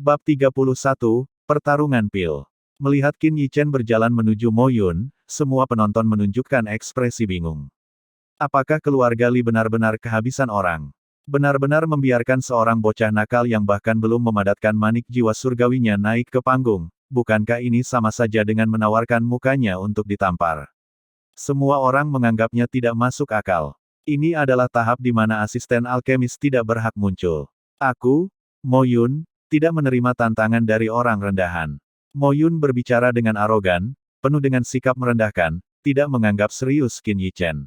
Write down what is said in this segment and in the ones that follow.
Bab 31, Pertarungan Pil. Melihat Qin Yichen berjalan menuju Mo Yun, semua penonton menunjukkan ekspresi bingung. Apakah keluarga Li benar-benar kehabisan orang? Benar-benar membiarkan seorang bocah nakal yang bahkan belum memadatkan manik jiwa surgawinya naik ke panggung, bukankah ini sama saja dengan menawarkan mukanya untuk ditampar? Semua orang menganggapnya tidak masuk akal. Ini adalah tahap di mana asisten alkemis tidak berhak muncul. Aku, Mo Yun, tidak menerima tantangan dari orang rendahan. Mo Yun berbicara dengan arogan, penuh dengan sikap merendahkan, tidak menganggap serius Qin Yichen.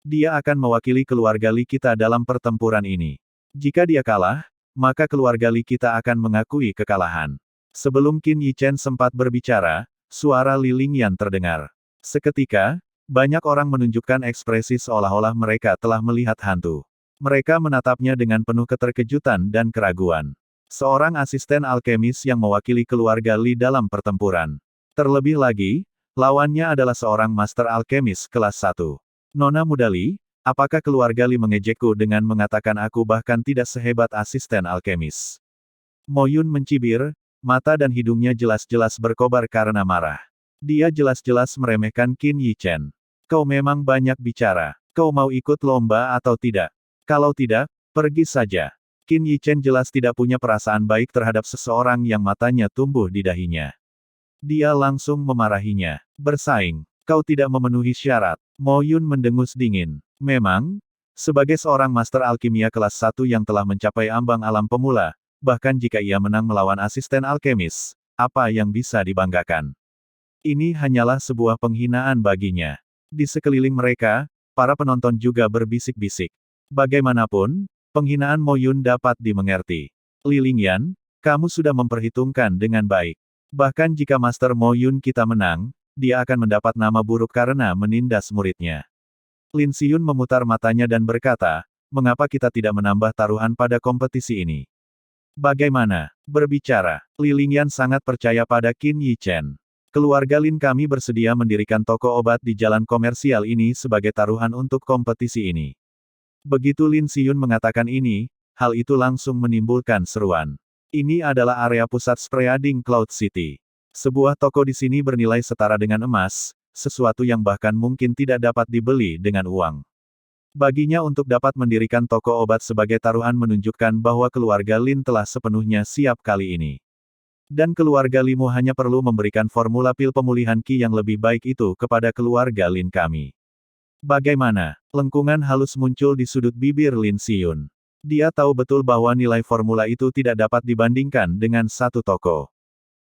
Dia akan mewakili keluarga Li kita dalam pertempuran ini. Jika dia kalah, maka keluarga Li kita akan mengakui kekalahan. Sebelum Qin Yichen sempat berbicara, suara Li Lingyan terdengar. Seketika, banyak orang menunjukkan ekspresi seolah-olah mereka telah melihat hantu. Mereka menatapnya dengan penuh keterkejutan dan keraguan. Seorang asisten alkemis yang mewakili keluarga Li dalam pertempuran. Terlebih lagi, lawannya adalah seorang master alkemis kelas 1. Nona muda Li, apakah keluarga Li mengejekku dengan mengatakan aku bahkan tidak sehebat asisten alkemis? Mo Yun mencibir, mata dan hidungnya jelas-jelas berkobar karena marah. Dia jelas-jelas meremehkan Qin Yichen. Kau memang banyak bicara. Kau mau ikut lomba atau tidak? Kalau tidak, pergi saja. Qin Yichen jelas tidak punya perasaan baik terhadap seseorang yang matanya tumbuh di dahinya. Dia langsung memarahinya. Bersaing. Kau tidak memenuhi syarat. Mo Yun mendengus dingin. Memang, sebagai seorang master alkimia kelas 1 yang telah mencapai ambang alam pemula, bahkan jika ia menang melawan asisten alkemis, apa yang bisa dibanggakan? Ini hanyalah sebuah penghinaan baginya. Di sekeliling mereka, para penonton juga berbisik-bisik. Bagaimanapun, penghinaan Mo Yun dapat dimengerti. Li Lingyan, kamu sudah memperhitungkan dengan baik. Bahkan jika Master Mo Yun kita menang, dia akan mendapat nama buruk karena menindas muridnya. Lin Xiyun memutar matanya dan berkata, mengapa kita tidak menambah taruhan pada kompetisi ini? Bagaimana? Berbicara, Li Lingyan sangat percaya pada Qin Yichen. Keluarga Lin kami bersedia mendirikan toko obat di jalan komersial ini sebagai taruhan untuk kompetisi ini. Begitu Lin Xiyun mengatakan ini, hal itu langsung menimbulkan seruan. Ini adalah area pusat Spreading Cloud City. Sebuah toko di sini bernilai setara dengan emas, sesuatu yang bahkan mungkin tidak dapat dibeli dengan uang. Baginya untuk dapat mendirikan toko obat sebagai taruhan menunjukkan bahwa keluarga Lin telah sepenuhnya siap kali ini. Dan keluarga Limu hanya perlu memberikan formula pil pemulihan Qi yang lebih baik itu kepada keluarga Lin kami. Bagaimana? Lengkungan halus muncul di sudut bibir Lin Xiyun. Dia tahu betul bahwa nilai formula itu tidak dapat dibandingkan dengan satu toko.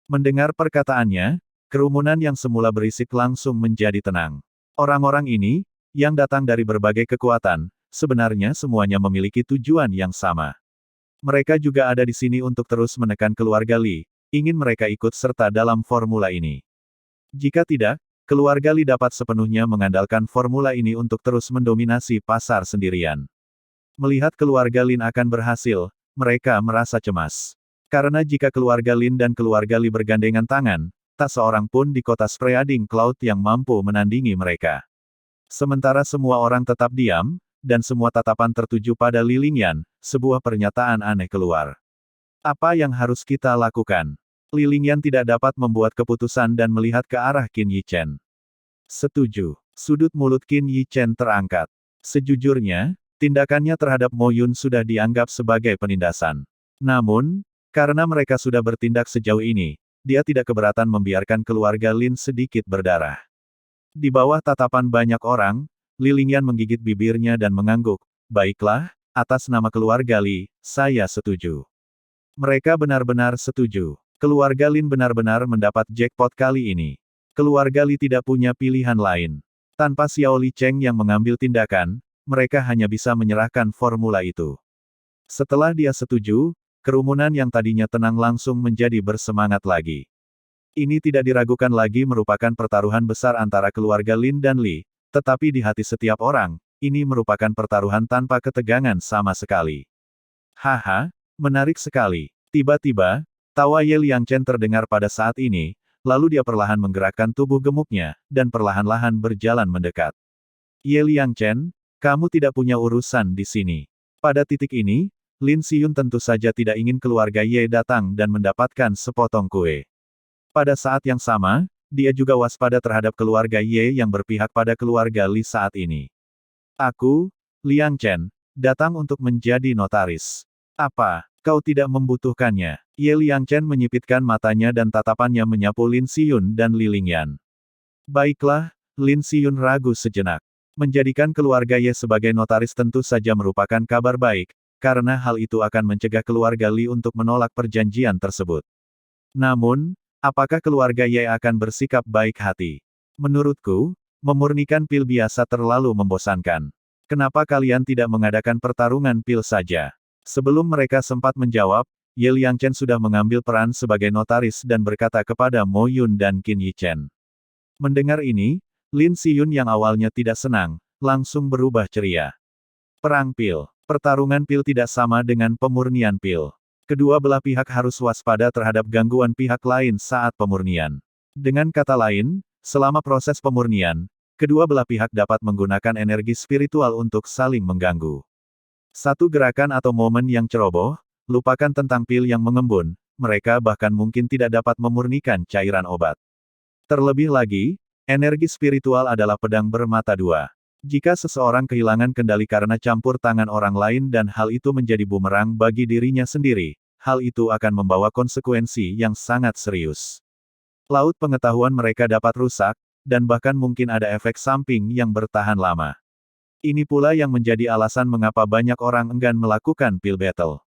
Mendengar perkataannya, kerumunan yang semula berisik langsung menjadi tenang. Orang-orang ini, yang datang dari berbagai kekuatan, sebenarnya semuanya memiliki tujuan yang sama. Mereka juga ada di sini untuk terus menekan keluarga Li, ingin mereka ikut serta dalam formula ini. Jika tidak, keluarga Li dapat sepenuhnya mengandalkan formula ini untuk terus mendominasi pasar sendirian. Melihat keluarga Lin akan berhasil, mereka merasa cemas. Karena jika keluarga Lin dan keluarga Li bergandengan tangan, tak seorang pun di kota Spreading Cloud yang mampu menandingi mereka. Sementara semua orang tetap diam, dan semua tatapan tertuju pada Li Lingyan, sebuah pernyataan aneh keluar. Apa yang harus kita lakukan? Li Lingyan tidak dapat membuat keputusan dan melihat ke arah Qin Yichen. Setuju. Sudut mulut Qin Yichen terangkat. Sejujurnya, tindakannya terhadap Mo Yun sudah dianggap sebagai penindasan. Namun, karena mereka sudah bertindak sejauh ini, dia tidak keberatan membiarkan keluarga Lin sedikit berdarah. Di bawah tatapan banyak orang, Li Lingyan menggigit bibirnya dan mengangguk. Baiklah, atas nama keluarga Li, saya setuju. Mereka benar-benar setuju. Keluarga Lin benar-benar mendapat jackpot kali ini. Keluarga Li tidak punya pilihan lain. Tanpa Xiao Li Cheng yang mengambil tindakan, mereka hanya bisa menyerahkan formula itu. Setelah dia setuju, kerumunan yang tadinya tenang langsung menjadi bersemangat lagi. Ini tidak diragukan lagi merupakan pertaruhan besar antara keluarga Lin dan Li, tetapi di hati setiap orang, ini merupakan pertaruhan tanpa ketegangan sama sekali. Haha, menarik sekali. Tiba-tiba, tawa Ye Liangchen terdengar pada saat ini, lalu dia perlahan menggerakkan tubuh gemuknya, dan perlahan-lahan berjalan mendekat. Ye Liangchen, kamu tidak punya urusan di sini. Pada titik ini, Lin Xiyun tentu saja tidak ingin keluarga Ye datang dan mendapatkan sepotong kue. Pada saat yang sama, dia juga waspada terhadap keluarga Ye yang berpihak pada keluarga Li saat ini. Aku, Liang Chen, datang untuk menjadi notaris. Apa, kau tidak membutuhkannya? Ye Liang Chen menyipitkan matanya dan tatapannya menyapu Lin Xiyun dan Li Lingyan. Baiklah, Lin Xiyun ragu sejenak. Menjadikan keluarga Ye sebagai notaris tentu saja merupakan kabar baik, karena hal itu akan mencegah keluarga Li untuk menolak perjanjian tersebut. Namun, apakah keluarga Ye akan bersikap baik hati? Menurutku, memurnikan pil biasa terlalu membosankan. Kenapa kalian tidak mengadakan pertarungan pil saja? Sebelum mereka sempat menjawab, Ye Liangchen sudah mengambil peran sebagai notaris dan berkata kepada Mo Yun dan Qin Yichen. Mendengar ini, Lin Xiyun yang awalnya tidak senang, langsung berubah ceria. Perang pil. Pertarungan pil tidak sama dengan pemurnian pil. Kedua belah pihak harus waspada terhadap gangguan pihak lain saat pemurnian. Dengan kata lain, selama proses pemurnian, kedua belah pihak dapat menggunakan energi spiritual untuk saling mengganggu. Satu gerakan atau momen yang ceroboh, lupakan tentang pil yang mengembun, mereka bahkan mungkin tidak dapat memurnikan cairan obat. Terlebih lagi, energi spiritual adalah pedang bermata dua. Jika seseorang kehilangan kendali karena campur tangan orang lain dan hal itu menjadi bumerang bagi dirinya sendiri, hal itu akan membawa konsekuensi yang sangat serius. Laut pengetahuan mereka dapat rusak, dan bahkan mungkin ada efek samping yang bertahan lama. Ini pula yang menjadi alasan mengapa banyak orang enggan melakukan pil battle.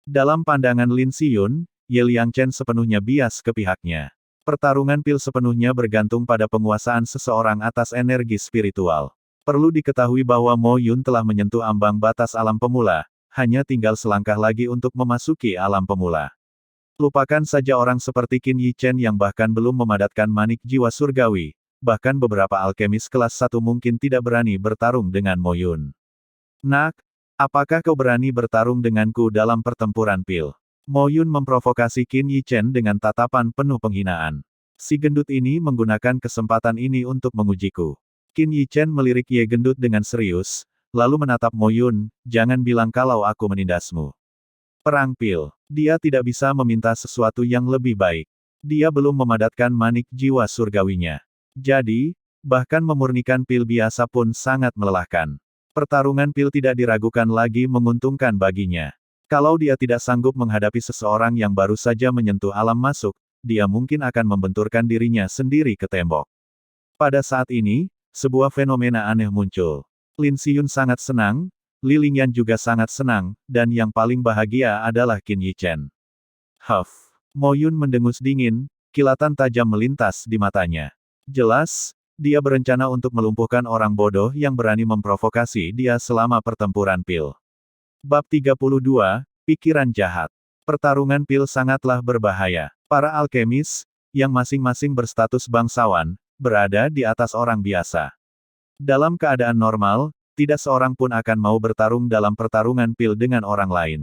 Dalam pandangan Lin Xiyun, Ye Liangchen sepenuhnya bias ke pihaknya. Pertarungan pil sepenuhnya bergantung pada penguasaan seseorang atas energi spiritual. Perlu diketahui bahwa Mo Yun telah menyentuh ambang batas alam pemula, hanya tinggal selangkah lagi untuk memasuki alam pemula. Lupakan saja orang seperti Qin Yichen yang bahkan belum memadatkan manik jiwa surgawi, bahkan beberapa alkemis kelas 1 mungkin tidak berani bertarung dengan Mo Yun. Nak, apakah kau berani bertarung denganku dalam pertempuran pil? Mo Yun memprovokasi Qin Yichen dengan tatapan penuh penghinaan. Si gendut ini menggunakan kesempatan ini untuk mengujiku. Qin Yichen melirik Ye gendut dengan serius, lalu menatap Mo Yun, jangan bilang kalau aku menindasmu. Perang pil. Dia tidak bisa meminta sesuatu yang lebih baik. Dia belum memadatkan manik jiwa surgawinya. Jadi, bahkan memurnikan pil biasa pun sangat melelahkan. Pertarungan pil tidak diragukan lagi menguntungkan baginya. Kalau dia tidak sanggup menghadapi seseorang yang baru saja menyentuh alam masuk, dia mungkin akan membenturkan dirinya sendiri ke tembok. Pada saat ini, sebuah fenomena aneh muncul. Lin Xiyun sangat senang, Li Lingyan juga sangat senang, dan yang paling bahagia adalah Qin Yichen. Huff. Mo Yun mendengus dingin, kilatan tajam melintas di matanya. Jelas, dia berencana untuk melumpuhkan orang bodoh yang berani memprovokasi dia selama pertempuran pil. Bab 32, Pikiran Jahat. Pertarungan pil sangatlah berbahaya. Para alkemis, yang masing-masing berstatus bangsawan, berada di atas orang biasa. Dalam keadaan normal, tidak seorang pun akan mau bertarung dalam pertarungan pil dengan orang lain.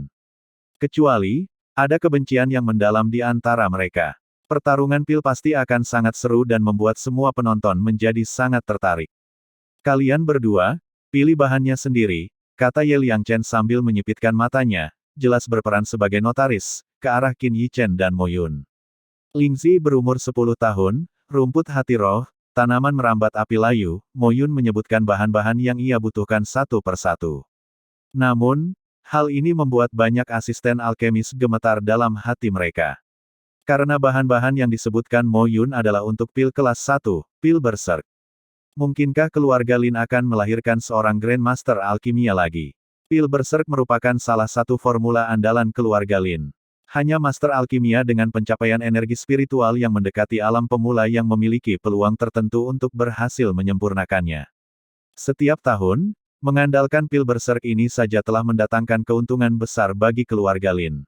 Kecuali, ada kebencian yang mendalam di antara mereka. Pertarungan pil pasti akan sangat seru dan membuat semua penonton menjadi sangat tertarik. Kalian berdua, pilih bahannya sendiri, kata Ye Liangchen sambil menyipitkan matanya, jelas berperan sebagai notaris, ke arah Qin Yichen dan Mo Yun. Lingzi berumur 10 tahun, rumput hati roh, tanaman merambat api layu, Mo Yun menyebutkan bahan-bahan yang ia butuhkan satu persatu. Namun, hal ini membuat banyak asisten alkemis gemetar dalam hati mereka. Karena bahan-bahan yang disebutkan Mo Yun adalah untuk pil kelas 1, pil berserk. Mungkinkah keluarga Lin akan melahirkan seorang Grandmaster Alkimia lagi? Pil berserk merupakan salah satu formula andalan keluarga Lin. Hanya Master Alkimia dengan pencapaian energi spiritual yang mendekati alam pemula yang memiliki peluang tertentu untuk berhasil menyempurnakannya. Setiap tahun, mengandalkan pil berserk ini saja telah mendatangkan keuntungan besar bagi keluarga Lin.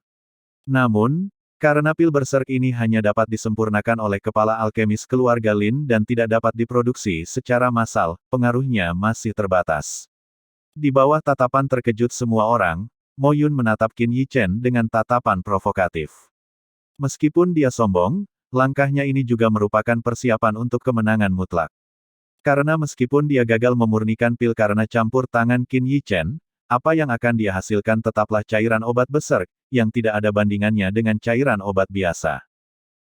Namun, karena pil berserk ini hanya dapat disempurnakan oleh kepala alkemis keluarga Lin dan tidak dapat diproduksi secara massal, pengaruhnya masih terbatas. Di bawah tatapan terkejut semua orang, Mo Yun menatap Qin Yichen dengan tatapan provokatif. Meskipun dia sombong, langkahnya ini juga merupakan persiapan untuk kemenangan mutlak. Karena meskipun dia gagal memurnikan pil karena campur tangan Qin Yichen, apa yang akan dia hasilkan tetaplah cairan obat berserk, yang tidak ada bandingannya dengan cairan obat biasa.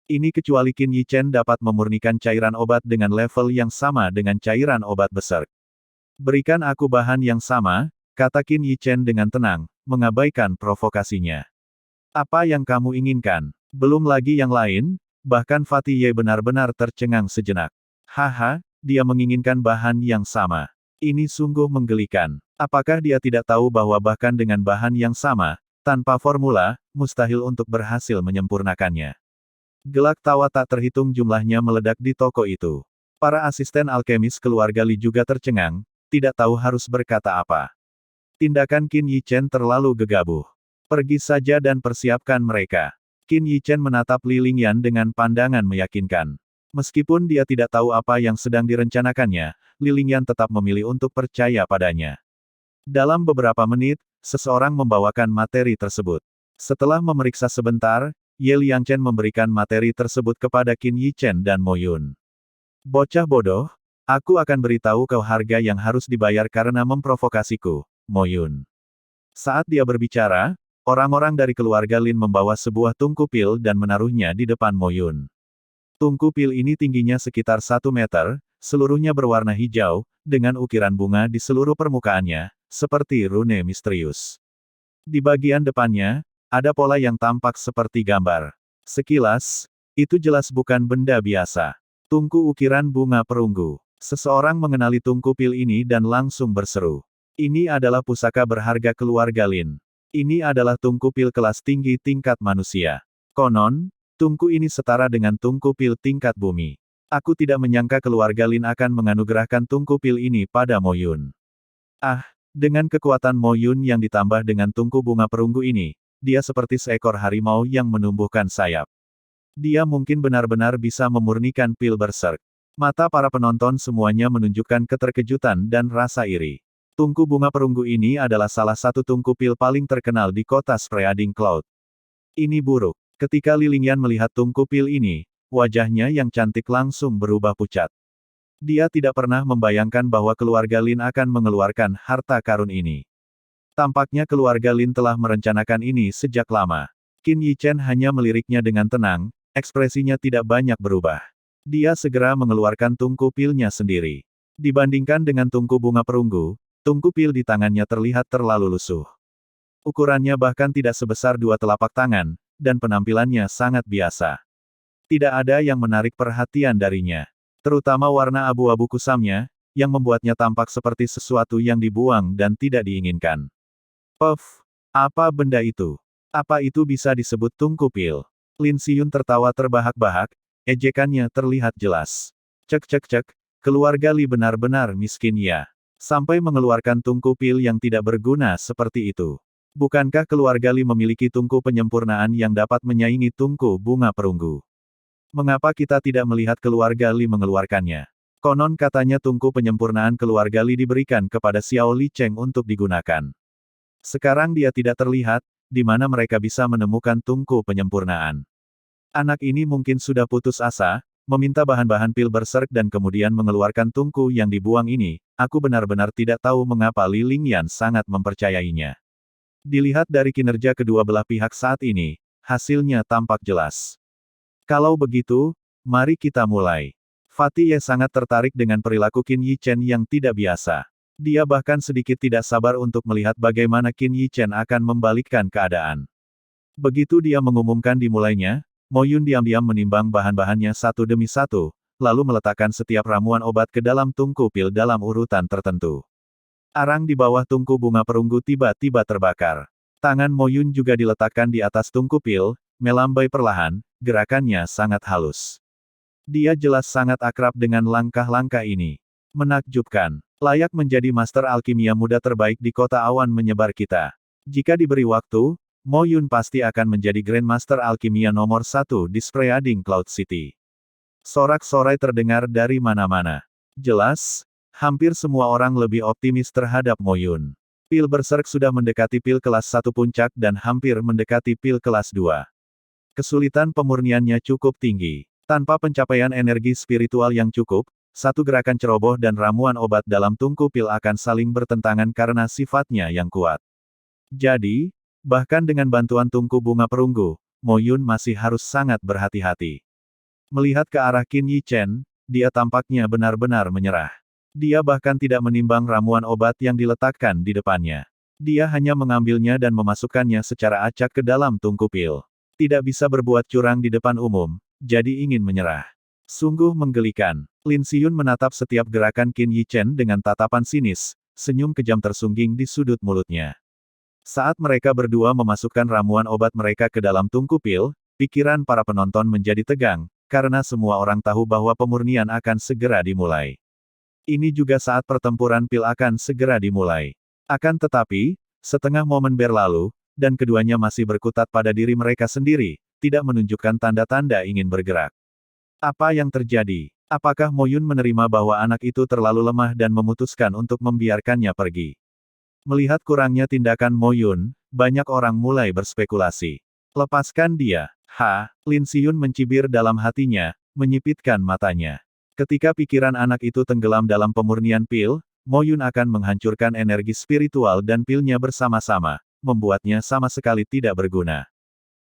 Ini kecuali Qin Yichen dapat memurnikan cairan obat dengan level yang sama dengan cairan obat berserk. Berikan aku bahan yang sama, kata Qin Yichen dengan tenang, mengabaikan provokasinya. Apa yang kamu inginkan? Belum lagi yang lain, bahkan Fatih Ye benar-benar tercengang sejenak. Haha, dia menginginkan bahan yang sama. Ini sungguh menggelikan. Apakah dia tidak tahu bahwa bahkan dengan bahan yang sama, tanpa formula, mustahil untuk berhasil menyempurnakannya. Gelak tawa tak terhitung jumlahnya meledak di toko itu. Para asisten alkemis keluarga Li juga tercengang, tidak tahu harus berkata apa. Tindakan Qin Yichen terlalu gegabah. Pergi saja dan persiapkan mereka. Qin Yichen menatap Li Lingyan dengan pandangan meyakinkan. Meskipun dia tidak tahu apa yang sedang direncanakannya, Li Lingyan tetap memilih untuk percaya padanya. Dalam beberapa menit, seseorang membawakan materi tersebut. Setelah memeriksa sebentar, Ye Liangchen memberikan materi tersebut kepada Qin Yichen dan Mo Yun. Bocah bodoh, aku akan beritahu kau harga yang harus dibayar karena memprovokasiku, Mo Yun. Saat dia berbicara, orang-orang dari keluarga Lin membawa sebuah tungku pil dan menaruhnya di depan Mo Yun. Tungku pil ini tingginya sekitar 1 meter, seluruhnya berwarna hijau, dengan ukiran bunga di seluruh permukaannya, seperti rune misterius. Di bagian depannya, ada pola yang tampak seperti gambar. Sekilas, itu jelas bukan benda biasa. Tungku ukiran bunga perunggu. Seseorang mengenali tungku pil ini dan langsung berseru. Ini adalah pusaka berharga keluarga Lin. Ini adalah tungku pil kelas tinggi tingkat manusia. Konon, tungku ini setara dengan tungku pil tingkat bumi. Aku tidak menyangka keluarga Lin akan menganugerahkan tungku pil ini pada Mo Yun. Ah, dengan kekuatan Mo Yun yang ditambah dengan tungku bunga perunggu ini, dia seperti seekor harimau yang menumbuhkan sayap. Dia mungkin benar-benar bisa memurnikan pil berserk. Mata para penonton semuanya menunjukkan keterkejutan dan rasa iri. Tungku bunga perunggu ini adalah salah satu tungku pil paling terkenal di kota Spreading Cloud. Ini buruk. Ketika Li Lingyan melihat tungku pil ini, wajahnya yang cantik langsung berubah pucat. Dia tidak pernah membayangkan bahwa keluarga Lin akan mengeluarkan harta karun ini. Tampaknya keluarga Lin telah merencanakan ini sejak lama. Qin Yichen hanya meliriknya dengan tenang, ekspresinya tidak banyak berubah. Dia segera mengeluarkan tungku pilnya sendiri. Dibandingkan dengan tungku bunga perunggu, tungku pil di tangannya terlihat terlalu lusuh. Ukurannya bahkan tidak sebesar 2 telapak tangan, dan penampilannya sangat biasa. Tidak ada yang menarik perhatian darinya. Terutama warna abu-abu kusamnya, yang membuatnya tampak seperti sesuatu yang dibuang dan tidak diinginkan. Puff, apa benda itu? Apa itu bisa disebut tungku pil? Lin Siyun tertawa terbahak-bahak, ejekannya terlihat jelas. Cek, keluarga Li benar-benar miskin ya. Sampai mengeluarkan tungku pil yang tidak berguna seperti itu. Bukankah keluarga Li memiliki tungku penyempurnaan yang dapat menyaingi tungku bunga perunggu? Mengapa kita tidak melihat keluarga Li mengeluarkannya? Konon katanya tungku penyempurnaan keluarga Li diberikan kepada Xiao Li Cheng untuk digunakan. Sekarang dia tidak terlihat, di mana mereka bisa menemukan tungku penyempurnaan. Anak ini mungkin sudah putus asa, meminta bahan-bahan pil berserk dan kemudian mengeluarkan tungku yang dibuang ini. Aku benar-benar tidak tahu mengapa Li Lingyan sangat mempercayainya. Dilihat dari kinerja kedua belah pihak saat ini, hasilnya tampak jelas. Kalau begitu, mari kita mulai. Fatih Ye sangat tertarik dengan perilaku Qin Yichen yang tidak biasa. Dia bahkan sedikit tidak sabar untuk melihat bagaimana Qin Yichen akan membalikkan keadaan. Begitu dia mengumumkan dimulainya, Mo Yun diam-diam menimbang bahan-bahannya satu demi satu, lalu meletakkan setiap ramuan obat ke dalam tungku pil dalam urutan tertentu. Arang di bawah tungku bunga perunggu tiba-tiba terbakar. Tangan Mo Yun juga diletakkan di atas tungku pil, melambai perlahan, gerakannya sangat halus. Dia jelas sangat akrab dengan langkah-langkah ini. Menakjubkan. Layak menjadi master alkimia muda terbaik di kota awan menyebar kita. Jika diberi waktu, Mo Yun pasti akan menjadi Grandmaster alkimia nomor 1 di Spreading Cloud City. Sorak-sorai terdengar dari mana-mana. Jelas, hampir semua orang lebih optimis terhadap Mo Yun. Pil berserk sudah mendekati pil kelas 1 puncak dan hampir mendekati pil kelas 2. Kesulitan pemurniannya cukup tinggi. Tanpa pencapaian energi spiritual yang cukup, satu gerakan ceroboh dan ramuan obat dalam tungku pil akan saling bertentangan karena sifatnya yang kuat. Jadi, bahkan dengan bantuan tungku bunga perunggu, Mo Yun masih harus sangat berhati-hati. Melihat ke arah Qin Yi Chen, dia tampaknya benar-benar menyerah. Dia bahkan tidak menimbang ramuan obat yang diletakkan di depannya. Dia hanya mengambilnya dan memasukkannya secara acak ke dalam tungku pil. Tidak bisa berbuat curang di depan umum, jadi ingin menyerah. Sungguh menggelikan. Lin Xiyun menatap setiap gerakan Qin Yi Chen dengan tatapan sinis, senyum kejam tersungging di sudut mulutnya. Saat mereka berdua memasukkan ramuan obat mereka ke dalam tungku pil, pikiran para penonton menjadi tegang, karena semua orang tahu bahwa pemurnian akan segera dimulai. Ini juga saat pertempuran pil akan segera dimulai. Akan tetapi, setengah momen berlalu, dan keduanya masih berkutat pada diri mereka sendiri, tidak menunjukkan tanda-tanda ingin bergerak. Apa yang terjadi? Apakah Mo Yun menerima bahwa anak itu terlalu lemah dan memutuskan untuk membiarkannya pergi? Melihat kurangnya tindakan Mo Yun, banyak orang mulai berspekulasi. Lepaskan dia. Lin Xiyun mencibir dalam hatinya, menyipitkan matanya. Ketika pikiran anak itu tenggelam dalam pemurnian pil, Mo Yun akan menghancurkan energi spiritual dan pilnya bersama-sama, membuatnya sama sekali tidak berguna.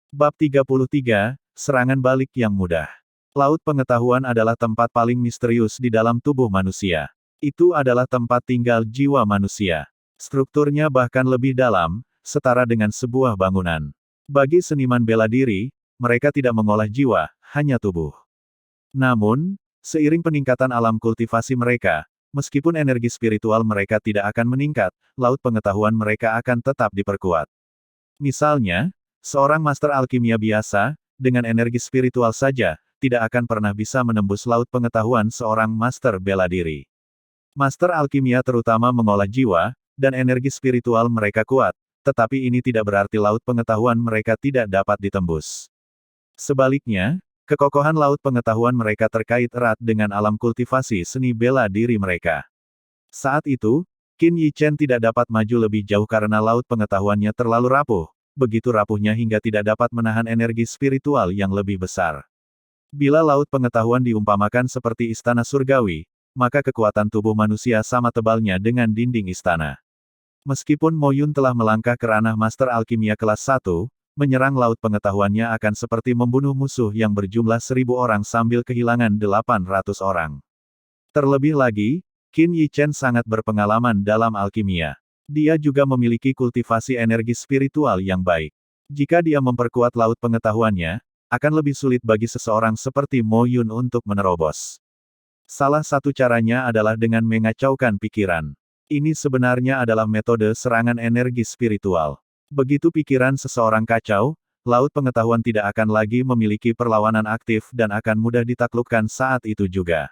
Bab 33, Serangan Balik yang Mudah. Laut pengetahuan adalah tempat paling misterius di dalam tubuh manusia. Itu adalah tempat tinggal jiwa manusia. Strukturnya bahkan lebih dalam, setara dengan sebuah bangunan. Bagi seniman bela diri, mereka tidak mengolah jiwa, hanya tubuh. Namun, seiring peningkatan alam kultivasi mereka, meskipun energi spiritual mereka tidak akan meningkat, laut pengetahuan mereka akan tetap diperkuat. Misalnya, seorang master alkimia biasa, dengan energi spiritual saja, tidak akan pernah bisa menembus laut pengetahuan seorang master bela diri. Master alkimia terutama mengolah jiwa, dan energi spiritual mereka kuat, tetapi ini tidak berarti laut pengetahuan mereka tidak dapat ditembus. Sebaliknya, kekokohan laut pengetahuan mereka terkait erat dengan alam kultivasi seni bela diri mereka. Saat itu, Qin Yi Chen tidak dapat maju lebih jauh karena laut pengetahuannya terlalu rapuh, begitu rapuhnya hingga tidak dapat menahan energi spiritual yang lebih besar. Bila laut pengetahuan diumpamakan seperti istana surgawi, maka kekuatan tubuh manusia sama tebalnya dengan dinding istana. Meskipun Mo Yun telah melangkah ke ranah Master Alkimia kelas 1, menyerang laut pengetahuannya akan seperti membunuh musuh yang berjumlah 1000 orang sambil kehilangan 800 orang. Terlebih lagi, Qin Yi Chen sangat berpengalaman dalam alkimia. Dia juga memiliki kultivasi energi spiritual yang baik. Jika dia memperkuat laut pengetahuannya, akan lebih sulit bagi seseorang seperti Mo Yun untuk menerobos. Salah satu caranya adalah dengan mengacaukan pikiran. Ini sebenarnya adalah metode serangan energi spiritual. Begitu pikiran seseorang kacau, laut pengetahuan tidak akan lagi memiliki perlawanan aktif dan akan mudah ditaklukkan saat itu juga.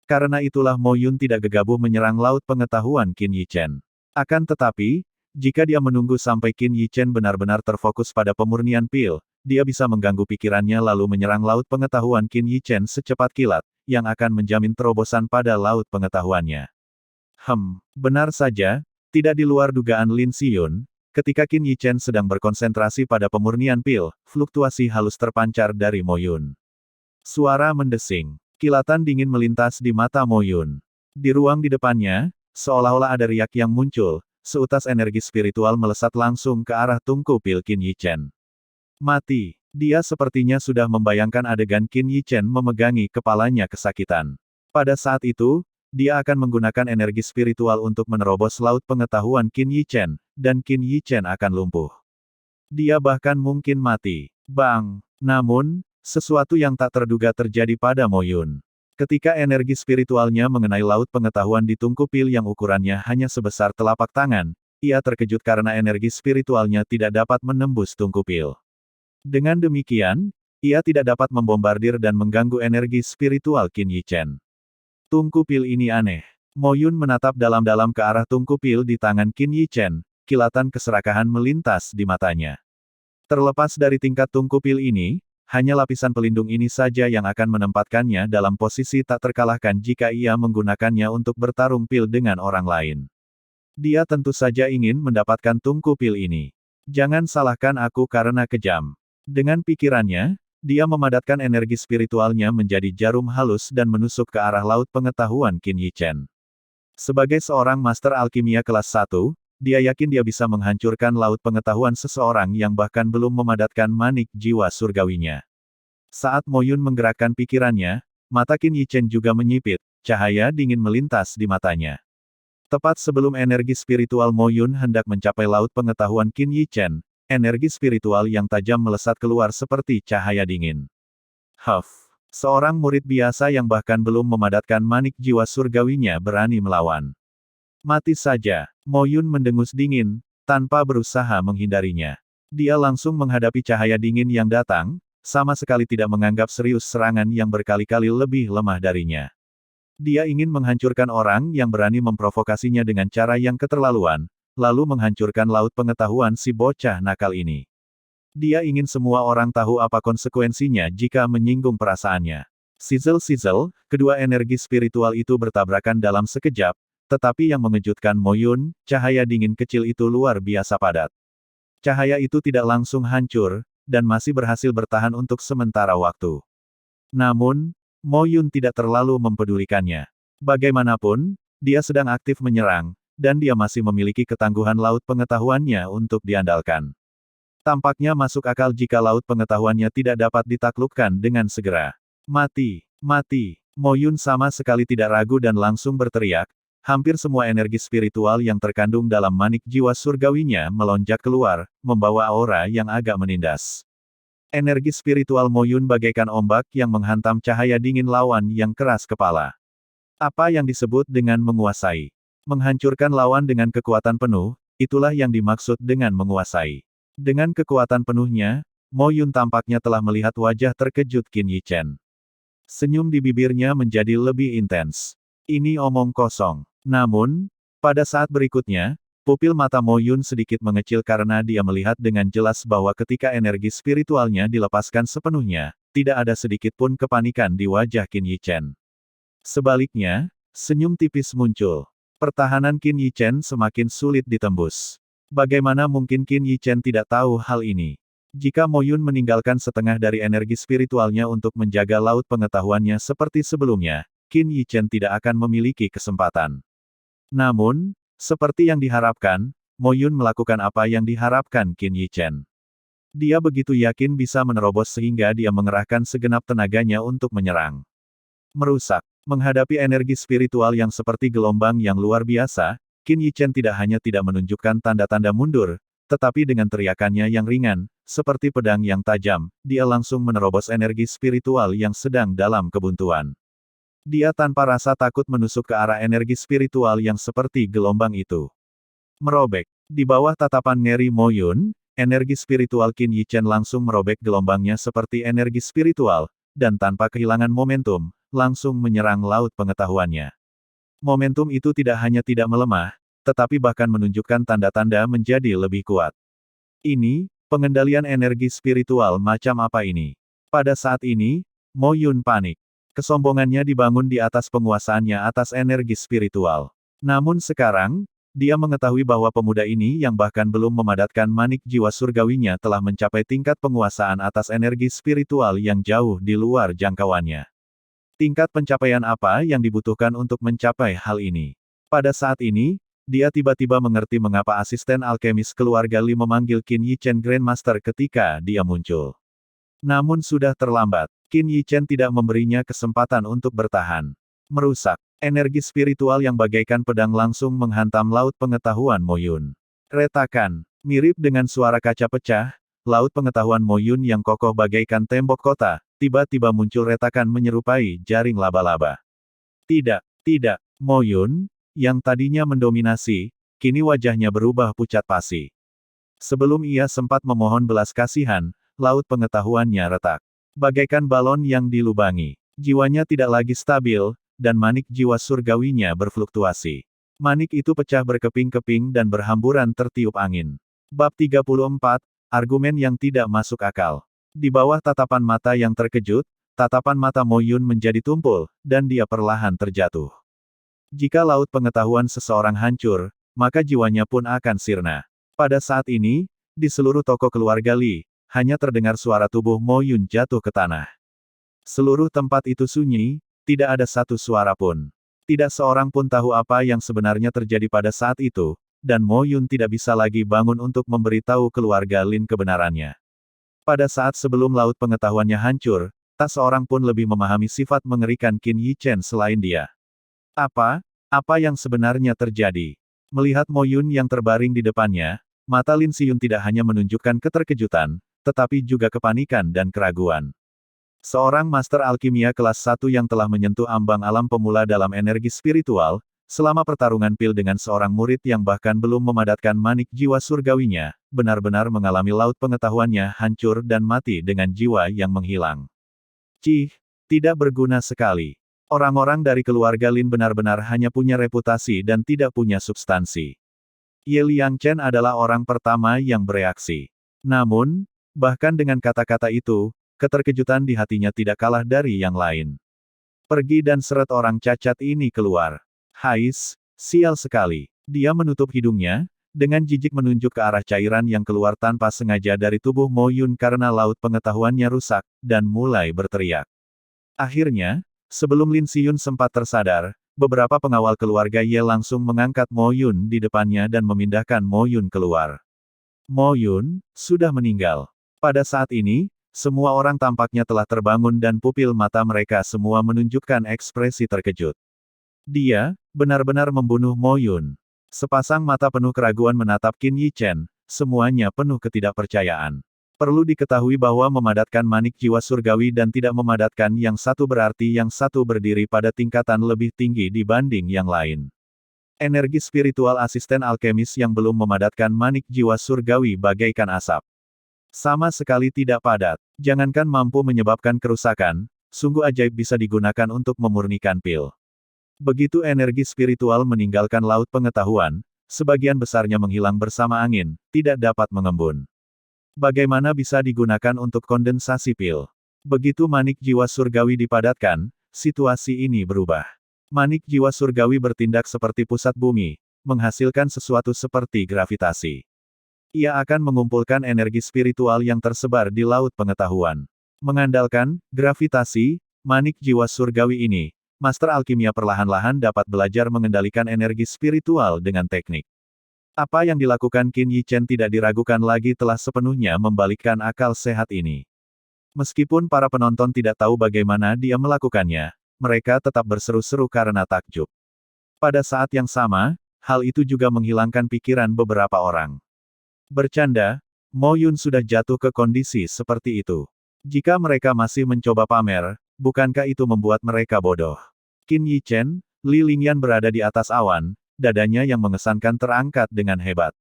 Karena itulah Mo Yun tidak gegabah menyerang laut pengetahuan Qin Yi Chen. Akan tetapi, jika dia menunggu sampai Qin Yi Chen benar-benar terfokus pada pemurnian pil, dia bisa mengganggu pikirannya lalu menyerang laut pengetahuan Qin Yi Chen secepat kilat, yang akan menjamin terobosan pada laut pengetahuannya. Benar saja, tidak di luar dugaan Lin Xiyun, ketika Qin Yi Chen sedang berkonsentrasi pada pemurnian pil, fluktuasi halus terpancar dari Mo Yun. Suara mendesing, kilatan dingin melintas di mata Mo Yun. Di ruang di depannya, seolah-olah ada riak yang muncul, seutas energi spiritual melesat langsung ke arah tungku pil Qin Yi Chen. Mati. Dia sepertinya sudah membayangkan adegan Qin Yi Chen memegangi kepalanya kesakitan. Pada saat itu, dia akan menggunakan energi spiritual untuk menerobos laut pengetahuan Qin Yi Chen, dan Qin Yi Chen akan lumpuh. Dia bahkan mungkin mati. Bang! Namun, sesuatu yang tak terduga terjadi pada Mo Yun. Ketika energi spiritualnya mengenai laut pengetahuan di tungku pil yang ukurannya hanya sebesar telapak tangan, ia terkejut karena energi spiritualnya tidak dapat menembus tungku pil. Dengan demikian, ia tidak dapat membombardir dan mengganggu energi spiritual Qin Yi Chen. Tungku pil ini aneh. Mo Yun menatap dalam-dalam ke arah tungku pil di tangan Qin Yi Chen, kilatan keserakahan melintas di matanya. Terlepas dari tingkat tungku pil ini, hanya lapisan pelindung ini saja yang akan menempatkannya dalam posisi tak terkalahkan jika ia menggunakannya untuk bertarung pil dengan orang lain. Dia tentu saja ingin mendapatkan tungku pil ini. Jangan salahkan aku karena kejam. Dengan pikirannya, Dia memadatkan energi spiritualnya menjadi jarum halus dan menusuk ke arah laut pengetahuan Qin Yichen. Sebagai seorang master alkimia kelas 1, dia yakin dia bisa menghancurkan laut pengetahuan seseorang yang bahkan belum memadatkan manik jiwa surgawinya. Saat Mo Yun menggerakkan pikirannya, mata Qin Yichen juga menyipit, cahaya dingin melintas di matanya. Tepat sebelum energi spiritual Mo Yun hendak mencapai laut pengetahuan Qin Yichen, energi spiritual yang tajam melesat keluar seperti cahaya dingin. Huff! Seorang murid biasa yang bahkan belum memadatkan manik jiwa surgawinya berani melawan. Mati saja, Mo Yun mendengus dingin, tanpa berusaha menghindarinya. Dia langsung menghadapi cahaya dingin yang datang, sama sekali tidak menganggap serius serangan yang berkali-kali lebih lemah darinya. Dia ingin menghancurkan orang yang berani memprovokasinya dengan cara yang keterlaluan, lalu menghancurkan laut pengetahuan si bocah nakal ini. Dia ingin semua orang tahu apa konsekuensinya jika menyinggung perasaannya. Sizzle-sizzle, kedua energi spiritual itu bertabrakan dalam sekejap, tetapi yang mengejutkan Mo Yun, cahaya dingin kecil itu luar biasa padat. Cahaya itu tidak langsung hancur, dan masih berhasil bertahan untuk sementara waktu. Namun, Mo Yun tidak terlalu mempedulikannya. Bagaimanapun, dia sedang aktif menyerang, dan dia masih memiliki ketangguhan laut pengetahuannya untuk diandalkan. Tampaknya masuk akal jika laut pengetahuannya tidak dapat ditaklukkan dengan segera. Mati! Mati! Mo Yun sama sekali tidak ragu dan langsung berteriak, hampir semua energi spiritual yang terkandung dalam manik jiwa surgawinya melonjak keluar, membawa aura yang agak menindas. Energi spiritual Mo Yun bagaikan ombak yang menghantam cahaya dingin lawan yang keras kepala. Apa yang disebut dengan menguasai? Menghancurkan lawan dengan kekuatan penuh, itulah yang dimaksud dengan menguasai. Dengan kekuatan penuhnya, Mo Yun tampaknya telah melihat wajah terkejut Qin Yichen. Senyum di bibirnya menjadi lebih intens. Ini omong kosong. Namun, pada saat berikutnya, pupil mata Mo Yun sedikit mengecil karena dia melihat dengan jelas bahwa ketika energi spiritualnya dilepaskan sepenuhnya, tidak ada sedikit pun kepanikan di wajah Qin Yichen. Sebaliknya, senyum tipis muncul. Pertahanan Qin Yichen semakin sulit ditembus. Bagaimana mungkin Qin Yichen tidak tahu hal ini? Jika Mo Yun meninggalkan setengah dari energi spiritualnya untuk menjaga laut pengetahuannya seperti sebelumnya, Qin Yichen tidak akan memiliki kesempatan. Namun, seperti yang diharapkan, Mo Yun melakukan apa yang diharapkan Qin Yichen. Dia begitu yakin bisa menerobos sehingga dia mengerahkan segenap tenaganya untuk menyerang. Merusak. Menghadapi energi spiritual yang seperti gelombang yang luar biasa, Qin Yichen tidak hanya tidak menunjukkan tanda-tanda mundur, tetapi dengan teriakannya yang ringan, seperti pedang yang tajam, dia langsung menerobos energi spiritual yang sedang dalam kebuntuan. Dia tanpa rasa takut menusuk ke arah energi spiritual yang seperti gelombang itu. Merobek. Di bawah tatapan ngeri Mo Yun, energi spiritual Qin Yichen langsung merobek gelombangnya seperti energi spiritual, dan tanpa kehilangan momentum, langsung menyerang laut pengetahuannya. Momentum itu tidak hanya tidak melemah, tetapi bahkan menunjukkan tanda-tanda menjadi lebih kuat. Ini, pengendalian energi spiritual macam apa ini? Pada saat ini, Mo Yun panik. Kesombongannya dibangun di atas penguasaannya atas energi spiritual. Namun sekarang, dia mengetahui bahwa pemuda ini yang bahkan belum memadatkan manik jiwa surgawinya telah mencapai tingkat penguasaan atas energi spiritual yang jauh di luar jangkauannya. Tingkat pencapaian apa yang dibutuhkan untuk mencapai hal ini? Pada saat ini, dia tiba-tiba mengerti mengapa asisten alkemis keluarga Li memanggil Qin Yichen Grandmaster ketika dia muncul. Namun sudah terlambat. Qin Yichen tidak memberinya kesempatan untuk bertahan. Merusak. Energi spiritual yang bagaikan pedang langsung menghantam laut pengetahuan Mo Yun. Retakan. Mirip dengan suara kaca pecah, laut pengetahuan Mo Yun yang kokoh bagaikan tembok kota, tiba-tiba muncul retakan menyerupai jaring laba-laba. Tidak, tidak. Mo Yun, yang tadinya mendominasi, kini wajahnya berubah pucat pasi. Sebelum ia sempat memohon belas kasihan, laut pengetahuannya retak. Bagaikan balon yang dilubangi. Jiwanya tidak lagi stabil, dan manik jiwa surgawinya berfluktuasi. Manik itu pecah berkeping-keping dan berhamburan tertiup angin. Bab 34, Argumen yang tidak masuk akal. Di bawah tatapan mata yang terkejut, tatapan mata Mo Yun menjadi tumpul, dan dia perlahan terjatuh. Jika laut pengetahuan seseorang hancur, maka jiwanya pun akan sirna. Pada saat ini, di seluruh toko keluarga Li, hanya terdengar suara tubuh Mo Yun jatuh ke tanah. Seluruh tempat itu sunyi, tidak ada satu suara pun. Tidak seorang pun tahu apa yang sebenarnya terjadi pada saat itu, dan Mo Yun tidak bisa lagi bangun untuk memberitahu keluarga Lin kebenarannya. Pada saat sebelum laut pengetahuannya hancur, tak seorang pun lebih memahami sifat mengerikan Qin Yi Chen selain dia. Apa? Apa yang sebenarnya terjadi? Melihat Mo Yun yang terbaring di depannya, mata Lin Siyun tidak hanya menunjukkan keterkejutan, tetapi juga kepanikan dan keraguan. Seorang master alkimia kelas 1 yang telah menyentuh ambang alam pemula dalam energi spiritual, selama pertarungan pil dengan seorang murid yang bahkan belum memadatkan manik jiwa surgawinya, benar-benar mengalami laut pengetahuannya hancur dan mati dengan jiwa yang menghilang. Cih, tidak berguna sekali. Orang-orang dari keluarga Lin benar-benar hanya punya reputasi dan tidak punya substansi. Ye Liangchen adalah orang pertama yang bereaksi. Namun, bahkan dengan kata-kata itu, keterkejutan di hatinya tidak kalah dari yang lain. Pergi dan seret orang cacat ini keluar. Hais, sial sekali. Dia menutup hidungnya, dengan jijik menunjuk ke arah cairan yang keluar tanpa sengaja dari tubuh Mo Yun karena laut pengetahuannya rusak, dan mulai berteriak. Akhirnya, sebelum Lin Siyun sempat tersadar, beberapa pengawal keluarga Ye langsung mengangkat Mo Yun di depannya dan memindahkan Mo Yun keluar. Mo Yun sudah meninggal. Pada saat ini, semua orang tampaknya telah terbangun dan pupil mata mereka semua menunjukkan ekspresi terkejut. Dia benar-benar membunuh Mo Yun. Sepasang mata penuh keraguan menatap Qin Yi Chen, semuanya penuh ketidakpercayaan. Perlu diketahui bahwa memadatkan manik jiwa surgawi dan tidak memadatkan yang satu berarti yang satu berdiri pada tingkatan lebih tinggi dibanding yang lain. Energi spiritual asisten alkemis yang belum memadatkan manik jiwa surgawi bagaikan asap. Sama sekali tidak padat. Jangankan mampu menyebabkan kerusakan, sungguh ajaib bisa digunakan untuk memurnikan pil. Begitu energi spiritual meninggalkan laut pengetahuan, sebagian besarnya menghilang bersama angin, tidak dapat mengembun. Bagaimana bisa digunakan untuk kondensasi pil? Begitu manik jiwa surgawi dipadatkan, situasi ini berubah. Manik jiwa surgawi bertindak seperti pusat bumi, menghasilkan sesuatu seperti gravitasi. Ia akan mengumpulkan energi spiritual yang tersebar di laut pengetahuan. Mengandalkan gravitasi, manik jiwa surgawi ini, Master Alkimia perlahan-lahan dapat belajar mengendalikan energi spiritual dengan teknik. Apa yang dilakukan Qin Yi Chen tidak diragukan lagi telah sepenuhnya membalikkan akal sehat ini. Meskipun para penonton tidak tahu bagaimana dia melakukannya, mereka tetap berseru-seru karena takjub. Pada saat yang sama, hal itu juga menghilangkan pikiran beberapa orang. Bercanda, Mo Yun sudah jatuh ke kondisi seperti itu. Jika mereka masih mencoba pamer, bukankah itu membuat mereka bodoh? Qin Yi Chen, Li Lingyan berada di atas awan, dadanya yang mengesankan terangkat dengan hebat.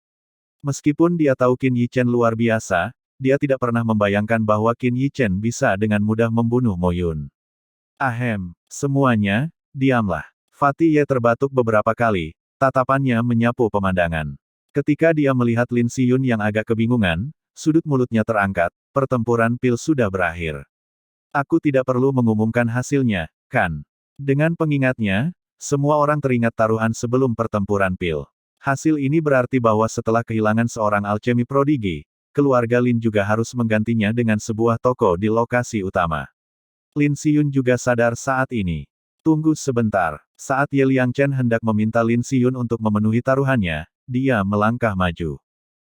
Meskipun dia tahu Qin Yi Chen luar biasa, dia tidak pernah membayangkan bahwa Qin Yi Chen bisa dengan mudah membunuh Mo Yun. Ahem, semuanya, diamlah. Fatih Ye terbatuk beberapa kali, tatapannya menyapu pemandangan. Ketika dia melihat Lin Siyun yang agak kebingungan, sudut mulutnya terangkat, pertempuran pil sudah berakhir. Aku tidak perlu mengumumkan hasilnya, kan? Dengan pengingatnya, semua orang teringat taruhan sebelum pertempuran pil. Hasil ini berarti bahwa setelah kehilangan seorang alchemy prodigi, keluarga Lin juga harus menggantinya dengan sebuah toko di lokasi utama. Lin Siyun juga sadar saat ini. Tunggu sebentar. Saat Ye Liangchen hendak meminta Lin Siyun untuk memenuhi taruhannya, dia melangkah maju.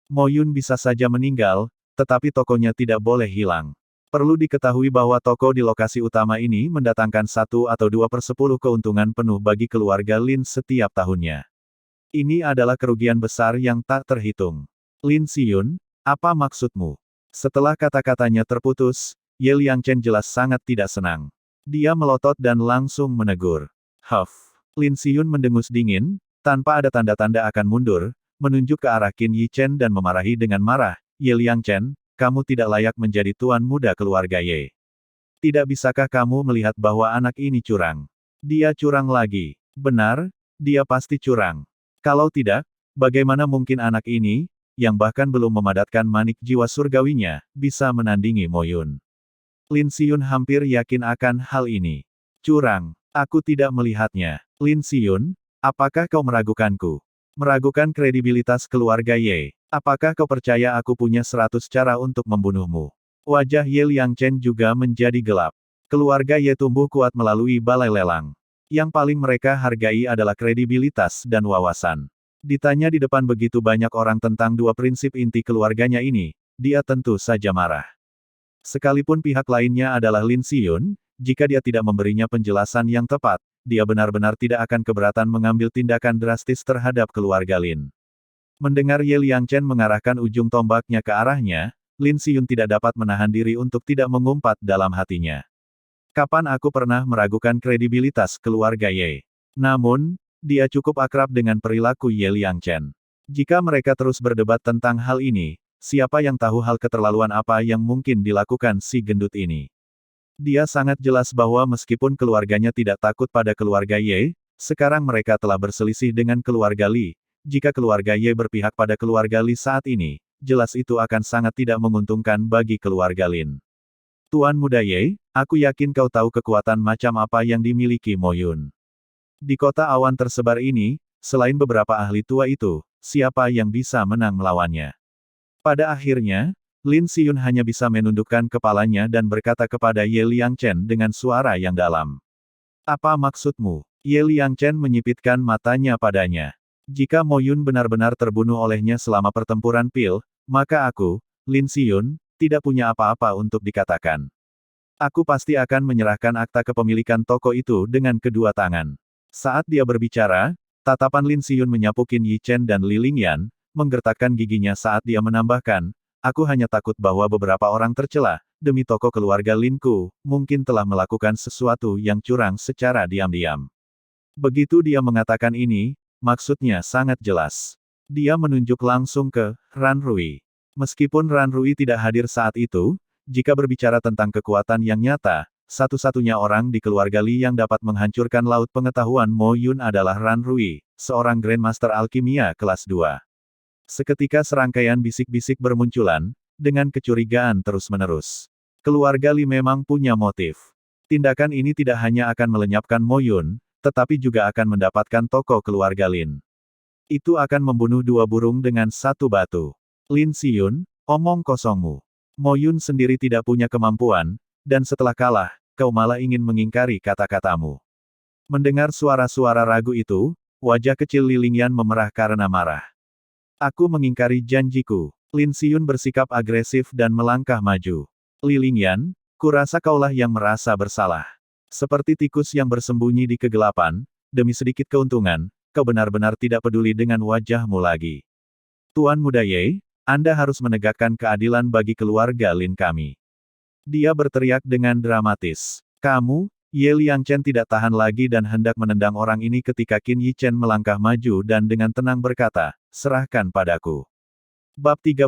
Mo Yun bisa saja meninggal, tetapi tokonya tidak boleh hilang. Perlu diketahui bahwa toko di lokasi utama ini mendatangkan 1 atau 2/10 keuntungan penuh bagi keluarga Lin setiap tahunnya. Ini adalah kerugian besar yang tak terhitung. Lin Siyun, apa maksudmu? Setelah kata-katanya terputus, Ye Liangchen jelas sangat tidak senang. Dia melotot dan langsung menegur. Huff. Lin Siyun mendengus dingin, tanpa ada tanda-tanda akan mundur, menunjuk ke arah Qin Yi Chen dan memarahi dengan marah, Ye Liangchen, kamu tidak layak menjadi tuan muda keluarga Ye. Tidak bisakah kamu melihat bahwa anak ini curang? Dia curang lagi. Benar, dia pasti curang. Kalau tidak, bagaimana mungkin anak ini, yang bahkan belum memadatkan manik jiwa surgawinya, bisa menandingi Mo Yun? Lin Siyun hampir yakin akan hal ini. Curang, aku tidak melihatnya. Lin Siyun, apakah kau meragukanku? Meragukan kredibilitas keluarga Ye. Apakah kau percaya aku punya 100 cara untuk membunuhmu? Wajah Ye Liangchen juga menjadi gelap. Keluarga Ye tumbuh kuat melalui balai lelang. Yang paling mereka hargai adalah kredibilitas dan wawasan. Ditanya di depan begitu banyak orang tentang dua prinsip inti keluarganya ini, dia tentu saja marah. Sekalipun pihak lainnya adalah Lin Xiyun, jika dia tidak memberinya penjelasan yang tepat, dia benar-benar tidak akan keberatan mengambil tindakan drastis terhadap keluarga Lin. Mendengar Ye Liangchen mengarahkan ujung tombaknya ke arahnya, Lin Xiyun tidak dapat menahan diri untuk tidak mengumpat dalam hatinya. Kapan aku pernah meragukan kredibilitas keluarga Ye? Namun, dia cukup akrab dengan perilaku Ye Liangchen. Jika mereka terus berdebat tentang hal ini, siapa yang tahu hal keterlaluan apa yang mungkin dilakukan si gendut ini? Dia sangat jelas bahwa meskipun keluarganya tidak takut pada keluarga Ye, sekarang mereka telah berselisih dengan keluarga Li. Jika keluarga Ye berpihak pada keluarga Li saat ini, jelas itu akan sangat tidak menguntungkan bagi keluarga Lin. Tuan Muda Ye, aku yakin kau tahu kekuatan macam apa yang dimiliki Mo Yun. Di kota awan tersebar ini, selain beberapa ahli tua itu, siapa yang bisa menang melawannya? Pada akhirnya, Lin Xiyun hanya bisa menundukkan kepalanya dan berkata kepada Ye Liangchen dengan suara yang dalam. Apa maksudmu? Ye Liangchen menyipitkan matanya padanya. Jika Mo Yun benar-benar terbunuh olehnya selama pertempuran pil, maka aku, Lin Xiyun, tidak punya apa-apa untuk dikatakan. Aku pasti akan menyerahkan akta kepemilikan toko itu dengan kedua tangan. Saat dia berbicara, tatapan Lin Xiyun menyapu Qin Yichen dan Li Lingyan, menggertakkan giginya saat dia menambahkan, aku hanya takut bahwa beberapa orang tercela, demi toko keluarga Linku, mungkin telah melakukan sesuatu yang curang secara diam-diam. Begitu dia mengatakan ini, maksudnya sangat jelas. Dia menunjuk langsung ke Ran Rui. Meskipun Ran Rui tidak hadir saat itu, jika berbicara tentang kekuatan yang nyata, satu-satunya orang di keluarga Li yang dapat menghancurkan laut pengetahuan Mo Yun adalah Ran Rui, seorang Grandmaster Alkimia kelas 2. Seketika serangkaian bisik-bisik bermunculan, dengan kecurigaan terus-menerus. Keluarga Li memang punya motif. Tindakan ini tidak hanya akan melenyapkan Mo Yun, tetapi juga akan mendapatkan toko keluarga Lin. Itu akan membunuh dua burung dengan satu batu. Lin Xiyun, omong kosongmu. Mo Yun sendiri tidak punya kemampuan, dan setelah kalah, kau malah ingin mengingkari kata-katamu. Mendengar suara-suara ragu itu, wajah kecil Li Lingyan memerah karena marah. Aku mengingkari janjiku. Lin Xiyun bersikap agresif dan melangkah maju. Li Lingyan, kurasa kaulah yang merasa bersalah. Seperti tikus yang bersembunyi di kegelapan, demi sedikit keuntungan, kau benar-benar tidak peduli dengan wajahmu lagi. Tuan Muda Ye, Anda harus menegakkan keadilan bagi keluarga Lin kami. Dia berteriak dengan dramatis. Kamu, Ye Liangchen tidak tahan lagi dan hendak menendang orang ini ketika Qin Yichen melangkah maju dan dengan tenang berkata, serahkan padaku. Bab 35,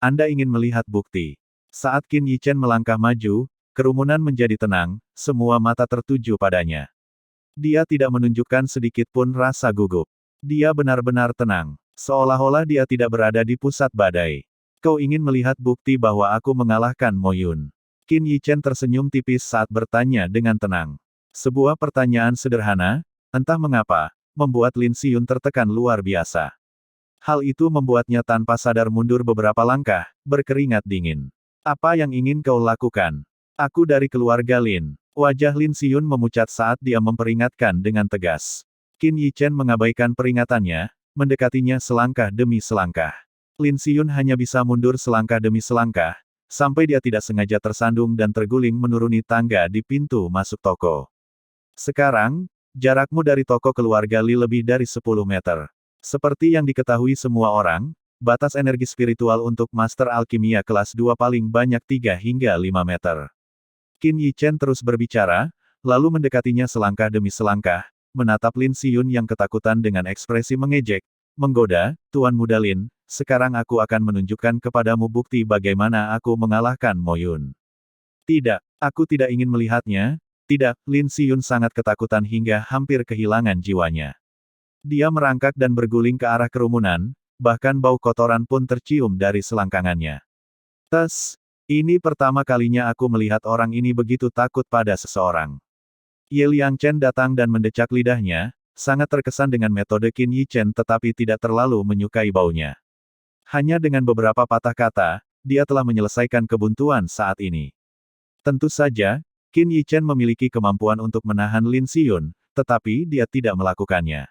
Anda ingin melihat bukti. Saat Qin Yichen melangkah maju, kerumunan menjadi tenang, semua mata tertuju padanya. Dia tidak menunjukkan sedikit pun rasa gugup. Dia benar-benar tenang. Seolah-olah dia tidak berada di pusat badai. Kau ingin melihat bukti bahwa aku mengalahkan Mo Yun. Qin Yichen tersenyum tipis saat bertanya dengan tenang. Sebuah pertanyaan sederhana, entah mengapa, membuat Lin Xiyun tertekan luar biasa. Hal itu membuatnya tanpa sadar mundur beberapa langkah, berkeringat dingin. Apa yang ingin kau lakukan? Aku dari keluarga Lin. Wajah Lin Xiyun memucat saat dia memperingatkan dengan tegas. Qin Yichen mengabaikan peringatannya, mendekatinya selangkah demi selangkah. Lin Xiyun hanya bisa mundur selangkah demi selangkah, sampai dia tidak sengaja tersandung dan terguling menuruni tangga di pintu masuk toko. Sekarang, jarakmu dari toko keluarga Li lebih dari 10 meter. Seperti yang diketahui semua orang, batas energi spiritual untuk Master Alkimia kelas 2 paling banyak 3 hingga 5 meter. Qin Yichen terus berbicara, lalu mendekatinya selangkah demi selangkah, menatap Lin Xiyun yang ketakutan dengan ekspresi mengejek, menggoda, Tuan Muda Lin, sekarang aku akan menunjukkan kepadamu bukti bagaimana aku mengalahkan Mo Yun. Tidak, aku tidak ingin melihatnya, tidak, Lin Xiyun sangat ketakutan hingga hampir kehilangan jiwanya. Dia merangkak dan berguling ke arah kerumunan, bahkan bau kotoran pun tercium dari selangkangannya. Tes, ini pertama kalinya aku melihat orang ini begitu takut pada seseorang. Ye Liangchen datang dan mendecak lidahnya, sangat terkesan dengan metode Qin Yichen tetapi tidak terlalu menyukai baunya. Hanya dengan beberapa patah kata, dia telah menyelesaikan kebuntuan saat ini. Tentu saja, Qin Yichen memiliki kemampuan untuk menahan Lin Xiyun, tetapi dia tidak melakukannya.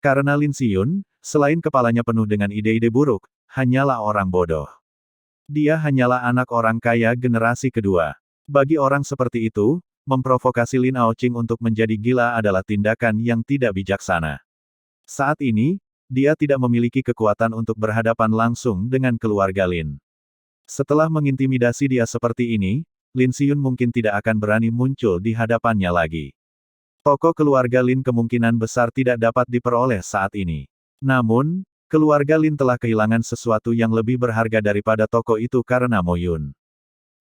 Karena Lin Xiyun, selain kepalanya penuh dengan ide-ide buruk, hanyalah orang bodoh. Dia hanyalah anak orang kaya generasi kedua. Bagi orang seperti itu, memprovokasi Lin Aoqing untuk menjadi gila adalah tindakan yang tidak bijaksana. Saat ini, dia tidak memiliki kekuatan untuk berhadapan langsung dengan keluarga Lin. Setelah mengintimidasi dia seperti ini, Lin Xiyun mungkin tidak akan berani muncul di hadapannya lagi. Tokoh keluarga Lin kemungkinan besar tidak dapat diperoleh saat ini. Namun, keluarga Lin telah kehilangan sesuatu yang lebih berharga daripada tokoh itu karena Mo Yun.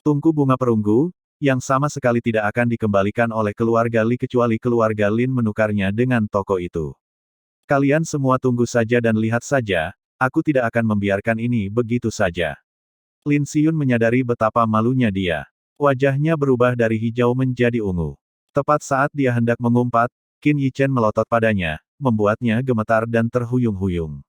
Tungku bunga perunggu, yang sama sekali tidak akan dikembalikan oleh keluarga Li kecuali keluarga Lin menukarnya dengan tokoh itu. Kalian semua tunggu saja dan lihat saja, aku tidak akan membiarkan ini begitu saja. Lin Xiyun menyadari betapa malunya dia. Wajahnya berubah dari hijau menjadi ungu. Tepat saat dia hendak mengumpat, Qin Yichen melotot padanya, membuatnya gemetar dan terhuyung-huyung.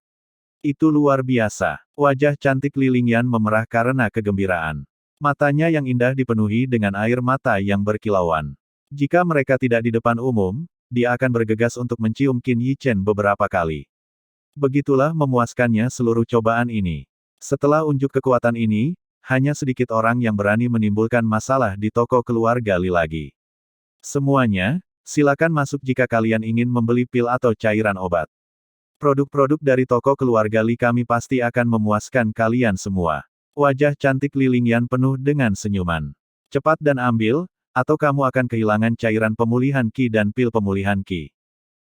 Itu luar biasa. Wajah cantik Li Lingyan memerah karena kegembiraan. Matanya yang indah dipenuhi dengan air mata yang berkilauan. Jika mereka tidak di depan umum, dia akan bergegas untuk mencium Qin Yichen beberapa kali. Begitulah memuaskannya seluruh cobaan ini. Setelah unjuk kekuatan ini, hanya sedikit orang yang berani menimbulkan masalah di toko keluarga Li lagi. Semuanya, silakan masuk jika kalian ingin membeli pil atau cairan obat. Produk-produk dari toko keluarga Li kami pasti akan memuaskan kalian semua. Wajah cantik Li Lingyan penuh dengan senyuman. Cepat dan ambil, atau kamu akan kehilangan cairan pemulihan Qi dan pil pemulihan Qi.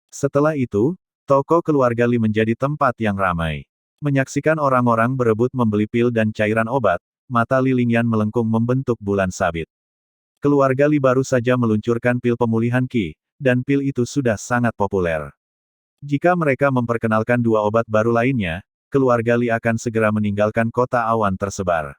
Setelah itu, toko keluarga Li menjadi tempat yang ramai. Menyaksikan orang-orang berebut membeli pil dan cairan obat, mata Li Lingyan melengkung membentuk bulan sabit. Keluarga Li baru saja meluncurkan pil pemulihan Qi, dan pil itu sudah sangat populer. Jika mereka memperkenalkan dua obat baru lainnya, keluarga Li akan segera meninggalkan kota awan tersebar.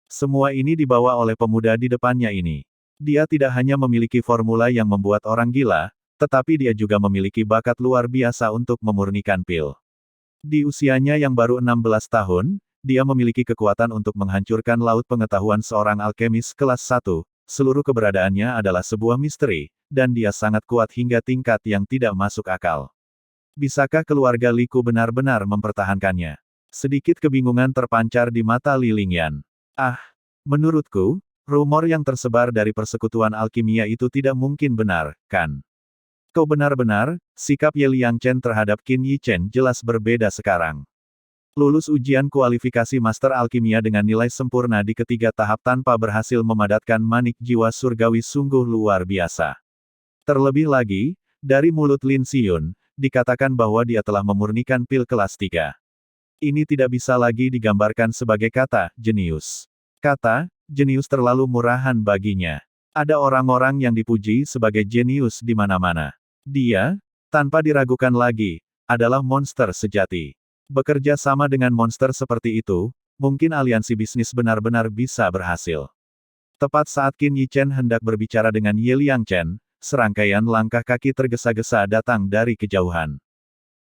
Semua ini dibawa oleh pemuda di depannya ini. Dia tidak hanya memiliki formula yang membuat orang gila, tetapi dia juga memiliki bakat luar biasa untuk memurnikan pil. Di usianya yang baru 16 tahun, dia memiliki kekuatan untuk menghancurkan laut pengetahuan seorang alkemis kelas 1, seluruh keberadaannya adalah sebuah misteri, dan dia sangat kuat hingga tingkat yang tidak masuk akal. Bisakah keluarga Li Ku benar-benar mempertahankannya? Sedikit kebingungan terpancar di mata Li Lingyan. Menurutku, rumor yang tersebar dari persekutuan alkimia itu tidak mungkin benar, kan? Kau benar-benar, sikap Ye Liangchen terhadap Qin Yichen jelas berbeda sekarang. Lulus ujian kualifikasi Master Alkimia dengan nilai sempurna di ketiga tahap tanpa berhasil memadatkan manik jiwa surgawi sungguh luar biasa. Terlebih lagi, dari mulut Lin Xiyun, dikatakan bahwa dia telah memurnikan pil kelas 3. Ini tidak bisa lagi digambarkan sebagai kata, jenius. Kata, jenius terlalu murahan baginya. Ada orang-orang yang dipuji sebagai jenius di mana-mana. Dia, tanpa diragukan lagi, adalah monster sejati. Bekerja sama dengan monster seperti itu, mungkin aliansi bisnis benar-benar bisa berhasil. Tepat saat Qin Yichen hendak berbicara dengan Ye Liangchen, serangkaian langkah kaki tergesa-gesa datang dari kejauhan.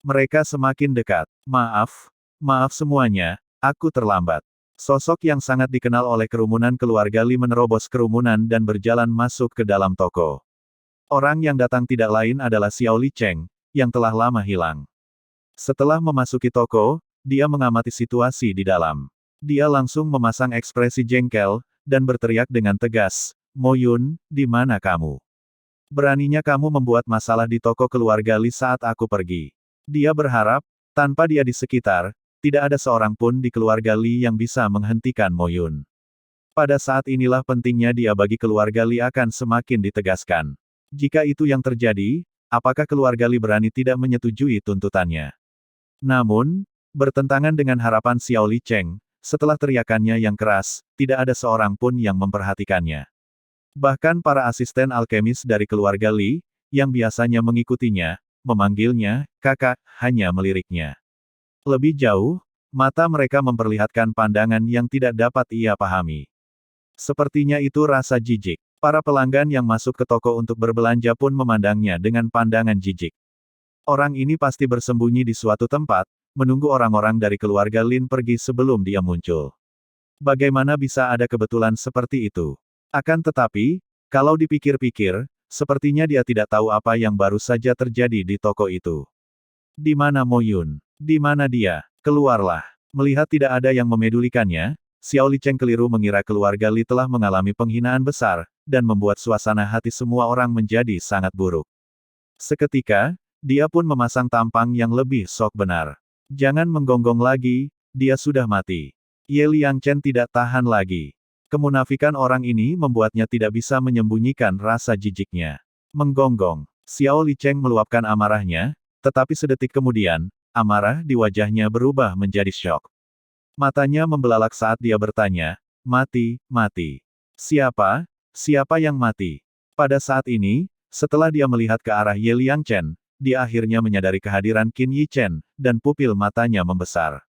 Mereka semakin dekat. Maaf semuanya, aku terlambat. Sosok yang sangat dikenal oleh kerumunan keluarga Li menerobos kerumunan dan berjalan masuk ke dalam toko. Orang yang datang tidak lain adalah Xiao Li Cheng, yang telah lama hilang. Setelah memasuki toko, dia mengamati situasi di dalam. Dia langsung memasang ekspresi jengkel, dan berteriak dengan tegas, Mo Yun, di mana kamu? Beraninya kamu membuat masalah di toko keluarga Li saat aku pergi. Dia berharap, tanpa dia di sekitar, tidak ada seorang pun di keluarga Li yang bisa menghentikan Mo Yun. Pada saat inilah pentingnya dia bagi keluarga Li akan semakin ditegaskan. Jika itu yang terjadi, apakah keluarga Li berani tidak menyetujui tuntutannya? Namun, bertentangan dengan harapan Xiao Li Cheng, setelah teriakannya yang keras, tidak ada seorang pun yang memperhatikannya. Bahkan para asisten alkemis dari keluarga Li, yang biasanya mengikutinya, memanggilnya, kakak, hanya meliriknya. Lebih jauh, mata mereka memperlihatkan pandangan yang tidak dapat ia pahami. Sepertinya itu rasa jijik. Para pelanggan yang masuk ke toko untuk berbelanja pun memandangnya dengan pandangan jijik. Orang ini pasti bersembunyi di suatu tempat, menunggu orang-orang dari keluarga Lin pergi sebelum dia muncul. Bagaimana bisa ada kebetulan seperti itu? Akan tetapi, kalau dipikir-pikir, sepertinya dia tidak tahu apa yang baru saja terjadi di toko itu. Di mana Mo Yun? Di mana dia? Keluarlah. Melihat tidak ada yang memedulikannya, Xiao Licheng keliru mengira keluarga Li telah mengalami penghinaan besar, dan membuat suasana hati semua orang menjadi sangat buruk. Seketika, dia pun memasang tampang yang lebih sok benar. Jangan menggonggong lagi, dia sudah mati. Ye Liangchen tidak tahan lagi. Kemunafikan orang ini membuatnya tidak bisa menyembunyikan rasa jijiknya. Menggonggong. Xiao Licheng meluapkan amarahnya, tetapi sedetik kemudian, amarah di wajahnya berubah menjadi syok. Matanya membelalak saat dia bertanya, mati, mati. Siapa? Siapa yang mati? Pada saat ini, setelah dia melihat ke arah Ye Liangchen, dia akhirnya menyadari kehadiran Qin Yichen, dan pupil matanya membesar.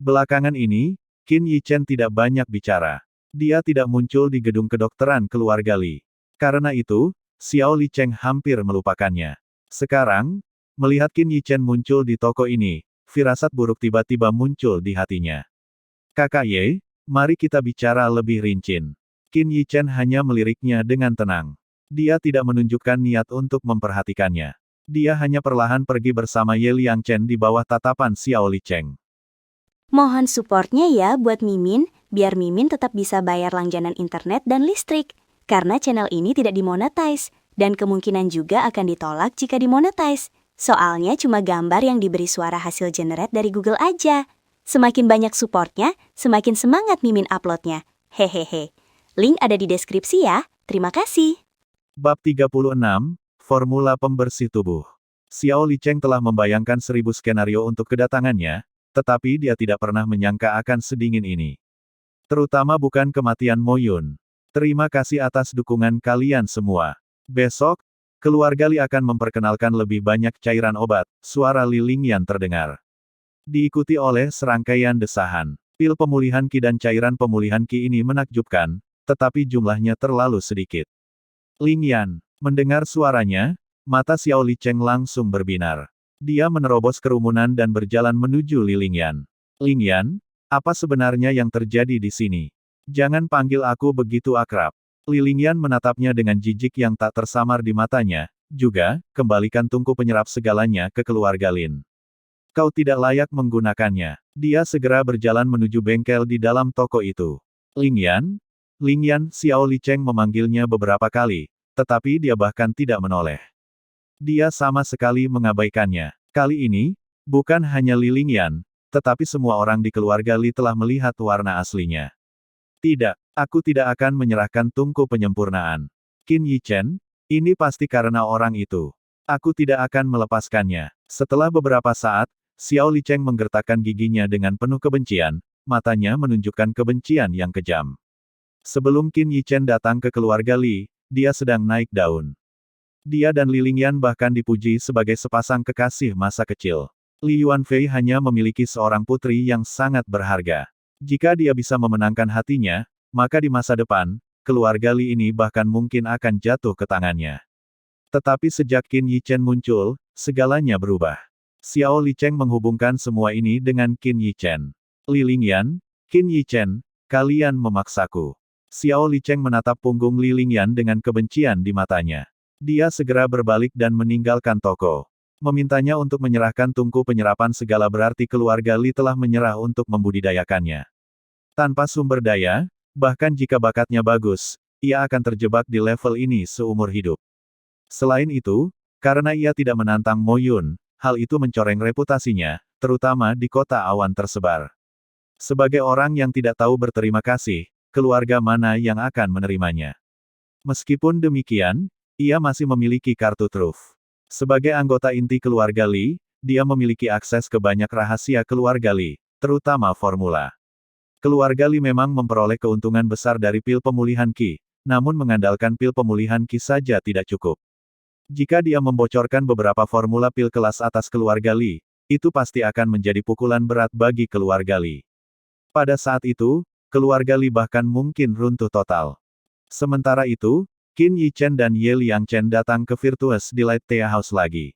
Belakangan ini, Qin Yichen tidak banyak bicara. Dia tidak muncul di gedung kedokteran keluarga Li. Karena itu, Xiao Licheng hampir melupakannya. Sekarang, melihat Qin Yichen muncul di toko ini, firasat buruk tiba-tiba muncul di hatinya. Kakak Ye, mari kita bicara lebih rinci. Qin Yichen hanya meliriknya dengan tenang. Dia tidak menunjukkan niat untuk memperhatikannya. Dia hanya perlahan pergi bersama Ye Liangchen di bawah tatapan Xiao Licheng. Mohon supportnya ya buat Mimin, biar Mimin tetap bisa bayar langganan internet dan listrik. Karena channel ini tidak dimonetize, dan kemungkinan juga akan ditolak jika dimonetize. Soalnya cuma gambar yang diberi suara hasil generate dari Google aja. Semakin banyak supportnya, semakin semangat Mimin uploadnya. Hehehe. Link ada di deskripsi ya, terima kasih. Bab 36, Formula Pembersih Tubuh. Xiao Licheng telah membayangkan 1000 skenario untuk kedatangannya, tetapi dia tidak pernah menyangka akan sedingin ini. Terutama bukan kematian Mo Yun. Terima kasih atas dukungan kalian semua. Besok, keluarga Li akan memperkenalkan lebih banyak cairan obat, suara Li Lingyan terdengar. Diikuti oleh serangkaian desahan. Pil pemulihan Qi dan cairan pemulihan Qi ini menakjubkan, tetapi jumlahnya terlalu sedikit. Lingyan. Mendengar suaranya, mata Xiao Licheng langsung berbinar. Dia menerobos kerumunan dan berjalan menuju Li Lingyan. Lingyan, apa sebenarnya yang terjadi di sini? Jangan panggil aku begitu akrab. Li Lingyan menatapnya dengan jijik yang tak tersamar di matanya, juga, kembalikan tungku penyerap segalanya ke keluarga Lin. Kau tidak layak menggunakannya. Dia segera berjalan menuju bengkel di dalam toko itu. Lingyan? Lingyan, Xiao Licheng memanggilnya beberapa kali, tetapi dia bahkan tidak menoleh. Dia sama sekali mengabaikannya. Kali ini, bukan hanya Li Lingyan, tetapi semua orang di keluarga Li telah melihat warna aslinya. Tidak, aku tidak akan menyerahkan tungku penyempurnaan. Qin Yichen, ini pasti karena orang itu. Aku tidak akan melepaskannya. Setelah beberapa saat, Xiao Licheng menggertakkan giginya dengan penuh kebencian, matanya menunjukkan kebencian yang kejam. Sebelum Qin Yichen datang ke keluarga Li, dia sedang naik daun. Dia dan Li Lingyan bahkan dipuji sebagai sepasang kekasih masa kecil. Li Yuanfei hanya memiliki seorang putri yang sangat berharga. Jika dia bisa memenangkan hatinya, maka di masa depan, keluarga Li ini bahkan mungkin akan jatuh ke tangannya. Tetapi sejak Qin Yichen muncul, segalanya berubah. Xiao Licheng menghubungkan semua ini dengan Qin Yichen. Li Lingyan, Qin Yichen, kalian memaksaku. Xiao Licheng menatap punggung Li Lingyan dengan kebencian di matanya. Dia segera berbalik dan meninggalkan toko. Memintanya untuk menyerahkan tungku penyerapan segala berarti keluarga Li telah menyerah untuk membudidayakannya. Tanpa sumber daya, bahkan jika bakatnya bagus, ia akan terjebak di level ini seumur hidup. Selain itu, karena ia tidak menantang Mo Yun, hal itu mencoreng reputasinya, terutama di kota awan tersebar. Sebagai orang yang tidak tahu berterima kasih, keluarga mana yang akan menerimanya? Meskipun demikian, ia masih memiliki kartu truf. Sebagai anggota inti keluarga Li, dia memiliki akses ke banyak rahasia keluarga Li, terutama formula. Keluarga Li memang memperoleh keuntungan besar dari pil pemulihan Qi, namun mengandalkan pil pemulihan Qi saja tidak cukup. Jika dia membocorkan beberapa formula pil kelas atas keluarga Li, itu pasti akan menjadi pukulan berat bagi keluarga Li. Pada saat itu, keluarga Li bahkan mungkin runtuh total. Sementara itu, Qin Yichen dan Ye Liangchen datang ke Virtuous Delight Tea House lagi.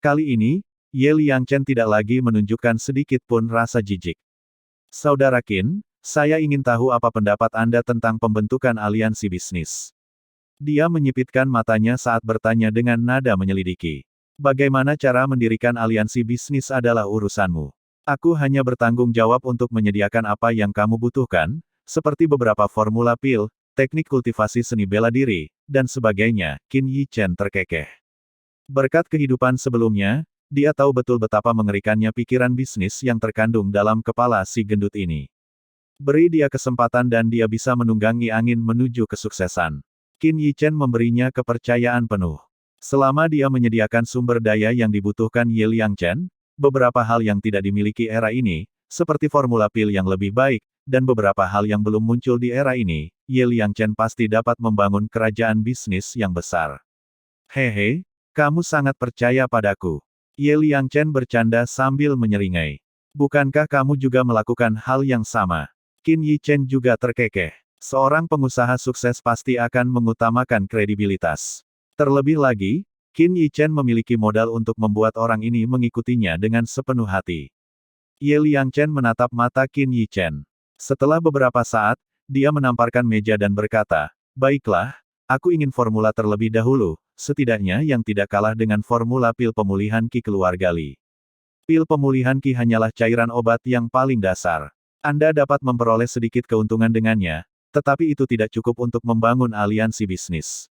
Kali ini, Ye Liangchen tidak lagi menunjukkan sedikit pun rasa jijik. Saudara Qin, saya ingin tahu apa pendapat Anda tentang pembentukan aliansi bisnis. Dia menyipitkan matanya saat bertanya dengan nada menyelidiki. Bagaimana cara mendirikan aliansi bisnis adalah urusanmu. Aku hanya bertanggung jawab untuk menyediakan apa yang kamu butuhkan, seperti beberapa formula pil, teknik kultivasi seni bela diri, dan sebagainya. Qin Yichen terkekeh. Berkat kehidupan sebelumnya, dia tahu betul betapa mengerikannya pikiran bisnis yang terkandung dalam kepala si gendut ini. Beri dia kesempatan dan dia bisa menunggangi angin menuju kesuksesan. Qin Yichen memberinya kepercayaan penuh. Selama dia menyediakan sumber daya yang dibutuhkan Ye Liangchen, beberapa hal yang tidak dimiliki era ini, seperti formula pil yang lebih baik, dan beberapa hal yang belum muncul di era ini, Ye Liangchen pasti dapat membangun kerajaan bisnis yang besar. Hehe, kamu sangat percaya padaku. Ye Liangchen bercanda sambil menyeringai. Bukankah kamu juga melakukan hal yang sama? Qin Yichen juga terkekeh. Seorang pengusaha sukses pasti akan mengutamakan kredibilitas. Terlebih lagi, Qin Yichen memiliki modal untuk membuat orang ini mengikutinya dengan sepenuh hati. Ye Liangchen menatap mata Qin Yichen. Setelah beberapa saat, dia menamparkan meja dan berkata, "Baiklah, aku ingin formula terlebih dahulu, setidaknya yang tidak kalah dengan formula pil pemulihan Qi keluarga Li. Pil pemulihan Qi hanyalah cairan obat yang paling dasar. Anda dapat memperoleh sedikit keuntungan dengannya, tetapi itu tidak cukup untuk membangun aliansi bisnis."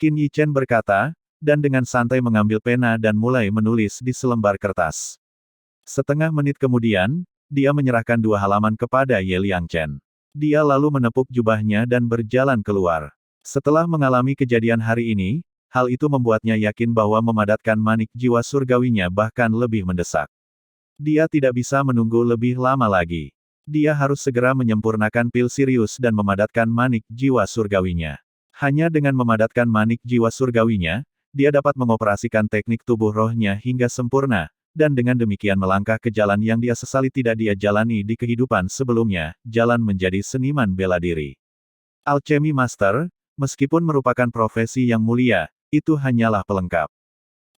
Qin Yichen berkata, dan dengan santai mengambil pena dan mulai menulis di selembar kertas. Setengah menit kemudian, dia menyerahkan 2 halaman kepada Ye Liangchen. Dia lalu menepuk jubahnya dan berjalan keluar. Setelah mengalami kejadian hari ini, hal itu membuatnya yakin bahwa memadatkan manik jiwa surgawinya bahkan lebih mendesak. Dia tidak bisa menunggu lebih lama lagi. Dia harus segera menyempurnakan pil Sirius dan memadatkan manik jiwa surgawinya. Hanya dengan memadatkan manik jiwa surgawinya, dia dapat mengoperasikan teknik tubuh rohnya hingga sempurna, dan dengan demikian melangkah ke jalan yang dia sesali tidak dia jalani di kehidupan sebelumnya, jalan menjadi seniman bela diri. Alchemy Master, meskipun merupakan profesi yang mulia, itu hanyalah pelengkap.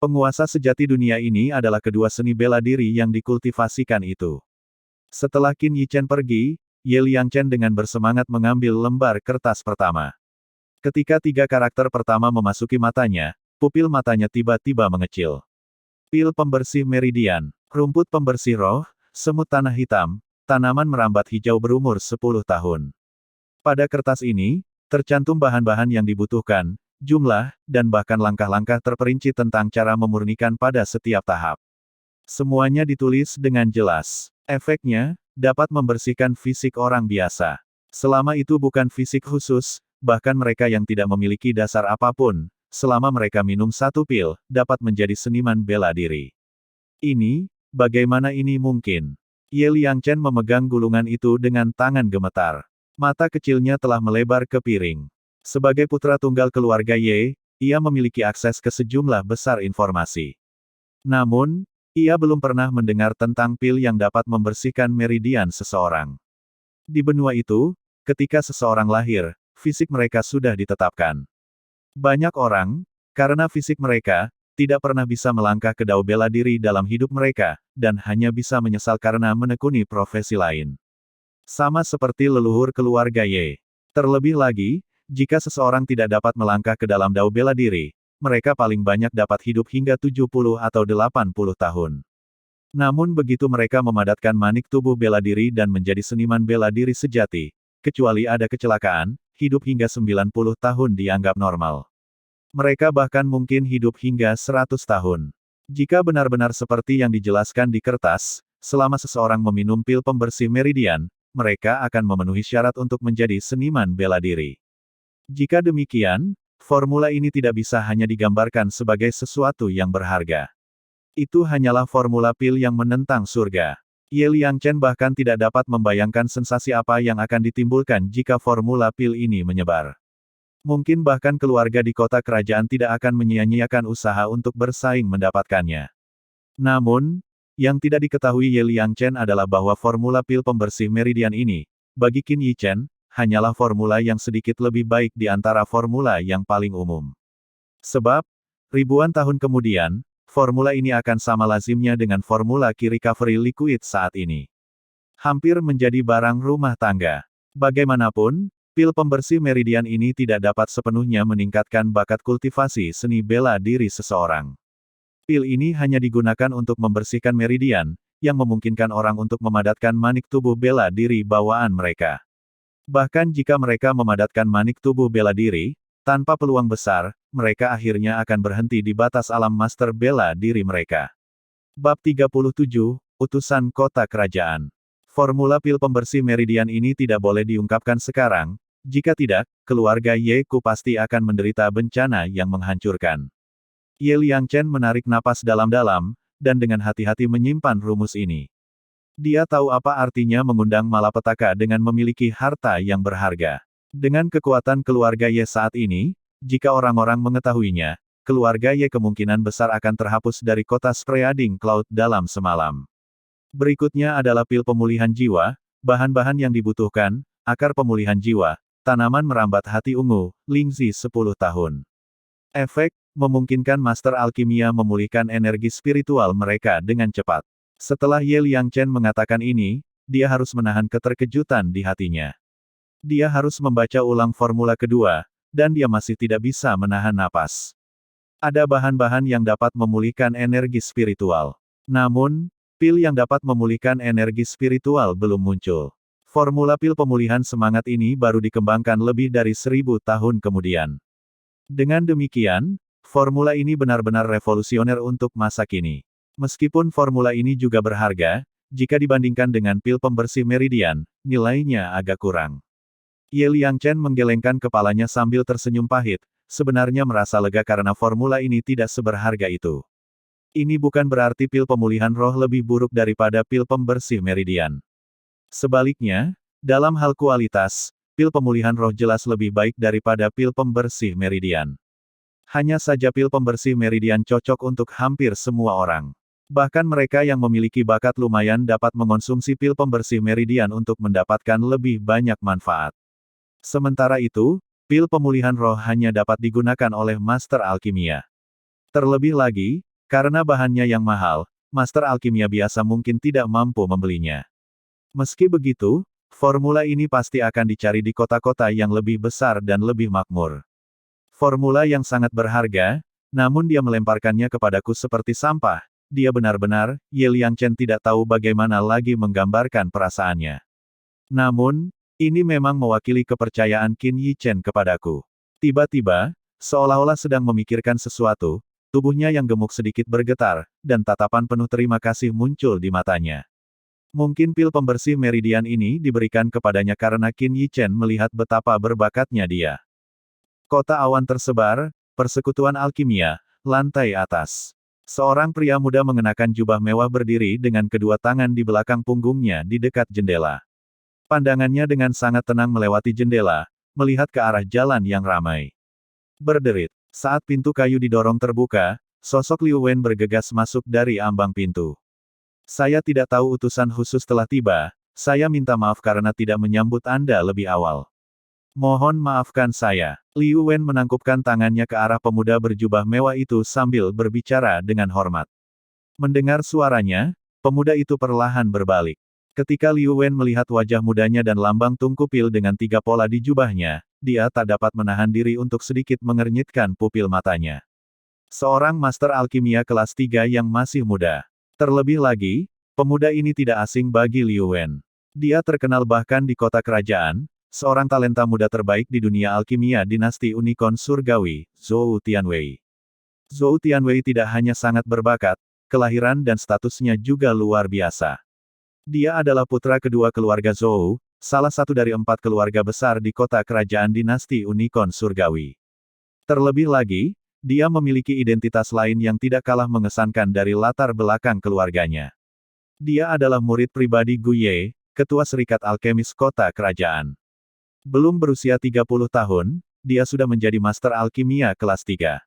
Penguasa sejati dunia ini adalah kedua seni bela diri yang dikultivasikan itu. Setelah Qin Yichen pergi, Ye Liangchen dengan bersemangat mengambil lembar kertas pertama. Ketika 3 karakter pertama memasuki matanya, pupil matanya tiba-tiba mengecil. Pil pembersih meridian, rumput pembersih roh, semut tanah hitam, tanaman merambat hijau berumur 10 tahun. Pada kertas ini, tercantum bahan-bahan yang dibutuhkan, jumlah, dan bahkan langkah-langkah terperinci tentang cara memurnikan pada setiap tahap. Semuanya ditulis dengan jelas. Efeknya, dapat membersihkan fisik orang biasa. Selama itu bukan fisik khusus, bahkan mereka yang tidak memiliki dasar apapun, selama mereka minum 1 pil, dapat menjadi seniman bela diri. Bagaimana ini mungkin? Ye Liangchen memegang gulungan itu dengan tangan gemetar. Mata kecilnya telah melebar ke piring. Sebagai putra tunggal keluarga Ye, ia memiliki akses ke sejumlah besar informasi. Namun, ia belum pernah mendengar tentang pil yang dapat membersihkan meridian seseorang. Di benua itu, ketika seseorang lahir, fisik mereka sudah ditetapkan. Banyak orang, karena fisik mereka, tidak pernah bisa melangkah ke dao bela diri dalam hidup mereka, dan hanya bisa menyesal karena menekuni profesi lain. Sama seperti leluhur keluarga Ye. Terlebih lagi, jika seseorang tidak dapat melangkah ke dalam dao bela diri, mereka paling banyak dapat hidup hingga 70 atau 80 tahun. Namun begitu mereka memadatkan manik tubuh bela diri dan menjadi seniman bela diri sejati, kecuali ada kecelakaan, hidup hingga 90 tahun dianggap normal. Mereka bahkan mungkin hidup hingga 100 tahun. Jika benar-benar seperti yang dijelaskan di kertas, selama seseorang meminum pil pembersih meridian, mereka akan memenuhi syarat untuk menjadi seniman bela diri. Jika demikian, formula ini tidak bisa hanya digambarkan sebagai sesuatu yang berharga. Itu hanyalah formula pil yang menentang surga. Ye Liangchen bahkan tidak dapat membayangkan sensasi apa yang akan ditimbulkan jika formula pil ini menyebar. Mungkin bahkan keluarga di kota kerajaan tidak akan menyia-nyiakan usaha untuk bersaing mendapatkannya. Namun, yang tidak diketahui Ye Liangchen adalah bahwa formula pil pembersih meridian ini, bagi Qin Yichen, hanyalah formula yang sedikit lebih baik di antara formula yang paling umum. Sebab, ribuan tahun kemudian, formula ini akan sama lazimnya dengan formula Ki Recovery Liquid saat ini. Hampir menjadi barang rumah tangga. Bagaimanapun, pil pembersih meridian ini tidak dapat sepenuhnya meningkatkan bakat kultivasi seni bela diri seseorang. Pil ini hanya digunakan untuk membersihkan meridian, yang memungkinkan orang untuk memadatkan manik tubuh bela diri bawaan mereka. Bahkan jika mereka memadatkan manik tubuh bela diri, tanpa peluang besar, mereka akhirnya akan berhenti di batas alam master bela diri mereka. Bab 37, Utusan Kota Kerajaan. Formula pil pembersih meridian ini tidak boleh diungkapkan sekarang, jika tidak, keluarga Ye Ku pasti akan menderita bencana yang menghancurkan. Ye Liangchen menarik napas dalam-dalam, dan dengan hati-hati menyimpan rumus ini. Dia tahu apa artinya mengundang malapetaka dengan memiliki harta yang berharga. Dengan kekuatan keluarga Ye saat ini, jika orang-orang mengetahuinya, keluarga Ye kemungkinan besar akan terhapus dari kota Spreading Cloud dalam semalam. Berikutnya adalah pil pemulihan jiwa, bahan-bahan yang dibutuhkan, akar pemulihan jiwa, tanaman merambat hati ungu, Lingzi 10 tahun. Efek, memungkinkan Master Alkimia memulihkan energi spiritual mereka dengan cepat. Setelah Ye Liangchen mengatakan ini, dia harus menahan keterkejutan di hatinya. Dia harus membaca ulang formula kedua, dan dia masih tidak bisa menahan napas. Ada bahan-bahan yang dapat memulihkan energi spiritual. Namun, pil yang dapat memulihkan energi spiritual belum muncul. Formula pil pemulihan semangat ini baru dikembangkan lebih dari 1000 tahun kemudian. Dengan demikian, formula ini benar-benar revolusioner untuk masa kini. Meskipun formula ini juga berharga, jika dibandingkan dengan pil pembersih meridian, nilainya agak kurang. Ye Liangchen menggelengkan kepalanya sambil tersenyum pahit, sebenarnya merasa lega karena formula ini tidak seberharga itu. Ini bukan berarti pil pemulihan roh lebih buruk daripada pil pembersih meridian. Sebaliknya, dalam hal kualitas, pil pemulihan roh jelas lebih baik daripada pil pembersih meridian. Hanya saja pil pembersih meridian cocok untuk hampir semua orang. Bahkan mereka yang memiliki bakat lumayan dapat mengonsumsi pil pembersih meridian untuk mendapatkan lebih banyak manfaat. Sementara itu, pil pemulihan roh hanya dapat digunakan oleh Master Alkimia. Terlebih lagi, karena bahannya yang mahal, Master Alkimia biasa mungkin tidak mampu membelinya. Meski begitu, formula ini pasti akan dicari di kota-kota yang lebih besar dan lebih makmur. Formula yang sangat berharga, namun dia melemparkannya kepadaku seperti sampah. Dia benar-benar, Ye Liangchen tidak tahu bagaimana lagi menggambarkan perasaannya. Namun, ini memang mewakili kepercayaan Qin Yichen kepadaku. Tiba-tiba, seolah-olah sedang memikirkan sesuatu, tubuhnya yang gemuk sedikit bergetar, dan tatapan penuh terima kasih muncul di matanya. Mungkin pil pembersih meridian ini diberikan kepadanya karena Qin Yichen melihat betapa berbakatnya dia. Kota awan tersebar, persekutuan alkimia, lantai atas. Seorang pria muda mengenakan jubah mewah berdiri dengan kedua tangan di belakang punggungnya di dekat jendela. Pandangannya dengan sangat tenang melewati jendela, melihat ke arah jalan yang ramai. Berderit. Saat pintu kayu didorong terbuka, sosok Liu Wen bergegas masuk dari ambang pintu. Saya tidak tahu utusan khusus telah tiba, saya minta maaf karena tidak menyambut Anda lebih awal. Mohon maafkan saya. Liu Wen menangkupkan tangannya ke arah pemuda berjubah mewah itu sambil berbicara dengan hormat. Mendengar suaranya, pemuda itu perlahan berbalik. Ketika Liu Wen melihat wajah mudanya dan lambang tungku pil dengan 3 pola di jubahnya, dia tak dapat menahan diri untuk sedikit mengernyitkan pupil matanya. Seorang master alkimia kelas 3 yang masih muda. Terlebih lagi, pemuda ini tidak asing bagi Liu Wen. Dia terkenal bahkan di kota kerajaan, seorang talenta muda terbaik di dunia alkimia dinasti Unicorn Surgawi, Zhou Tianwei. Zhou Tianwei tidak hanya sangat berbakat, kelahiran dan statusnya juga luar biasa. Dia adalah putra kedua keluarga Zhou, salah satu dari 4 keluarga besar di kota kerajaan dinasti Unicorn Surgawi. Terlebih lagi, dia memiliki identitas lain yang tidak kalah mengesankan dari latar belakang keluarganya. Dia adalah murid pribadi Gu Ye, ketua serikat alkemis kota kerajaan. Belum berusia 30 tahun, dia sudah menjadi master alkimia kelas 3.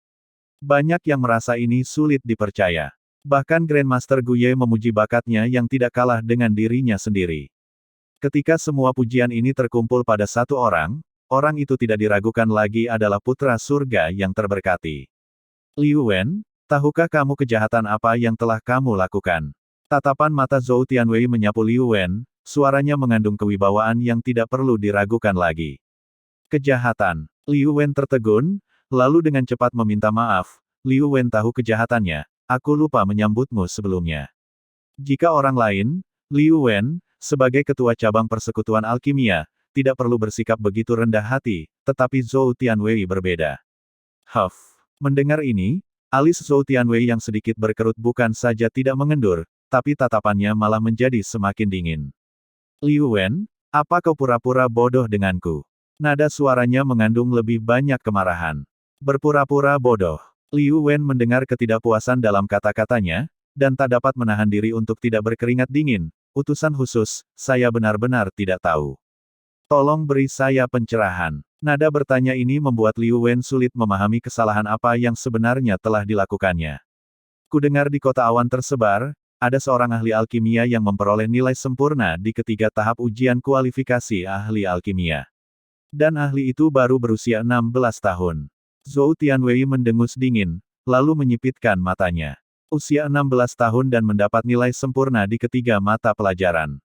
Banyak yang merasa ini sulit dipercaya. Bahkan Grandmaster Gu Ye memuji bakatnya yang tidak kalah dengan dirinya sendiri. Ketika semua pujian ini terkumpul pada satu orang, orang itu tidak diragukan lagi adalah putra surga yang terberkati. Liu Wen, Tahukah kamu kejahatan apa yang telah kamu lakukan? Tatapan mata Zhou Tianwei menyapu Liu Wen, suaranya mengandung kewibawaan yang tidak perlu diragukan lagi. Kejahatan. Liu Wen tertegun, lalu dengan cepat meminta maaf. Liu Wen tahu kejahatannya, aku lupa menyambutmu sebelumnya. Jika orang lain, Liu Wen, sebagai ketua cabang persekutuan alkimia, tidak perlu bersikap begitu rendah hati, tetapi Zhou Tianwei berbeda. Huff. Mendengar ini, alis Zhou Tianwei yang sedikit berkerut bukan saja tidak mengendur, tapi tatapannya malah menjadi semakin dingin. Liu Wen, apa kau pura-pura bodoh denganku? Nada suaranya mengandung lebih banyak kemarahan. Berpura-pura bodoh. Liu Wen mendengar ketidakpuasan dalam kata-katanya, dan tak dapat menahan diri untuk tidak berkeringat dingin. Utusan khusus, saya benar-benar tidak tahu. Tolong beri saya pencerahan. Nada bertanya ini membuat Liu Wen sulit memahami kesalahan apa yang sebenarnya telah dilakukannya. Kudengar di kota awan tersebar, ada seorang ahli alkimia yang memperoleh nilai sempurna di ketiga tahap ujian kualifikasi ahli alkimia. Dan ahli itu baru berusia 16 tahun. Zhou Tianwei mendengus dingin, lalu menyipitkan matanya. Usia 16 tahun dan mendapat nilai sempurna di ketiga mata pelajaran.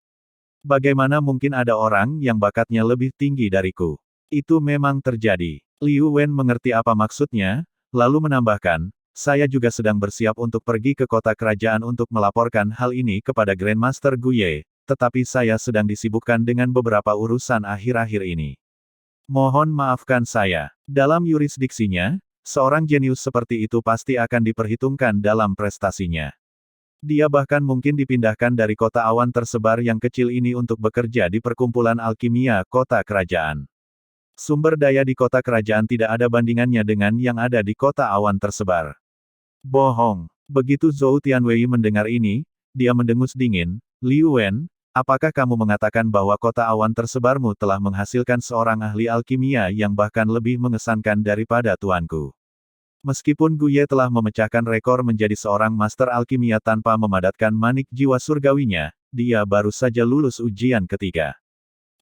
Bagaimana mungkin ada orang yang bakatnya lebih tinggi dariku? Itu memang terjadi. Liu Wen mengerti apa maksudnya, lalu menambahkan, saya juga sedang bersiap untuk pergi ke kota kerajaan untuk melaporkan hal ini kepada Grandmaster Guye, tetapi saya sedang disibukkan dengan beberapa urusan akhir-akhir ini. Mohon maafkan saya. Dalam yurisdiksinya, seorang jenius seperti itu pasti akan diperhitungkan dalam prestasinya. Dia bahkan mungkin dipindahkan dari kota awan tersebar yang kecil ini untuk bekerja di perkumpulan alkimia kota kerajaan. Sumber daya di kota kerajaan tidak ada bandingannya dengan yang ada di kota awan tersebar. Bohong. Begitu Zhou Tianwei mendengar ini, dia mendengus dingin, Liu Wen, apakah kamu mengatakan bahwa kota awan tersebarmu telah menghasilkan seorang ahli alkimia yang bahkan lebih mengesankan daripada tuanku? Meskipun Guye telah memecahkan rekor menjadi seorang master alkimia tanpa memadatkan manik jiwa surgawinya, dia baru saja lulus ujian ketiga.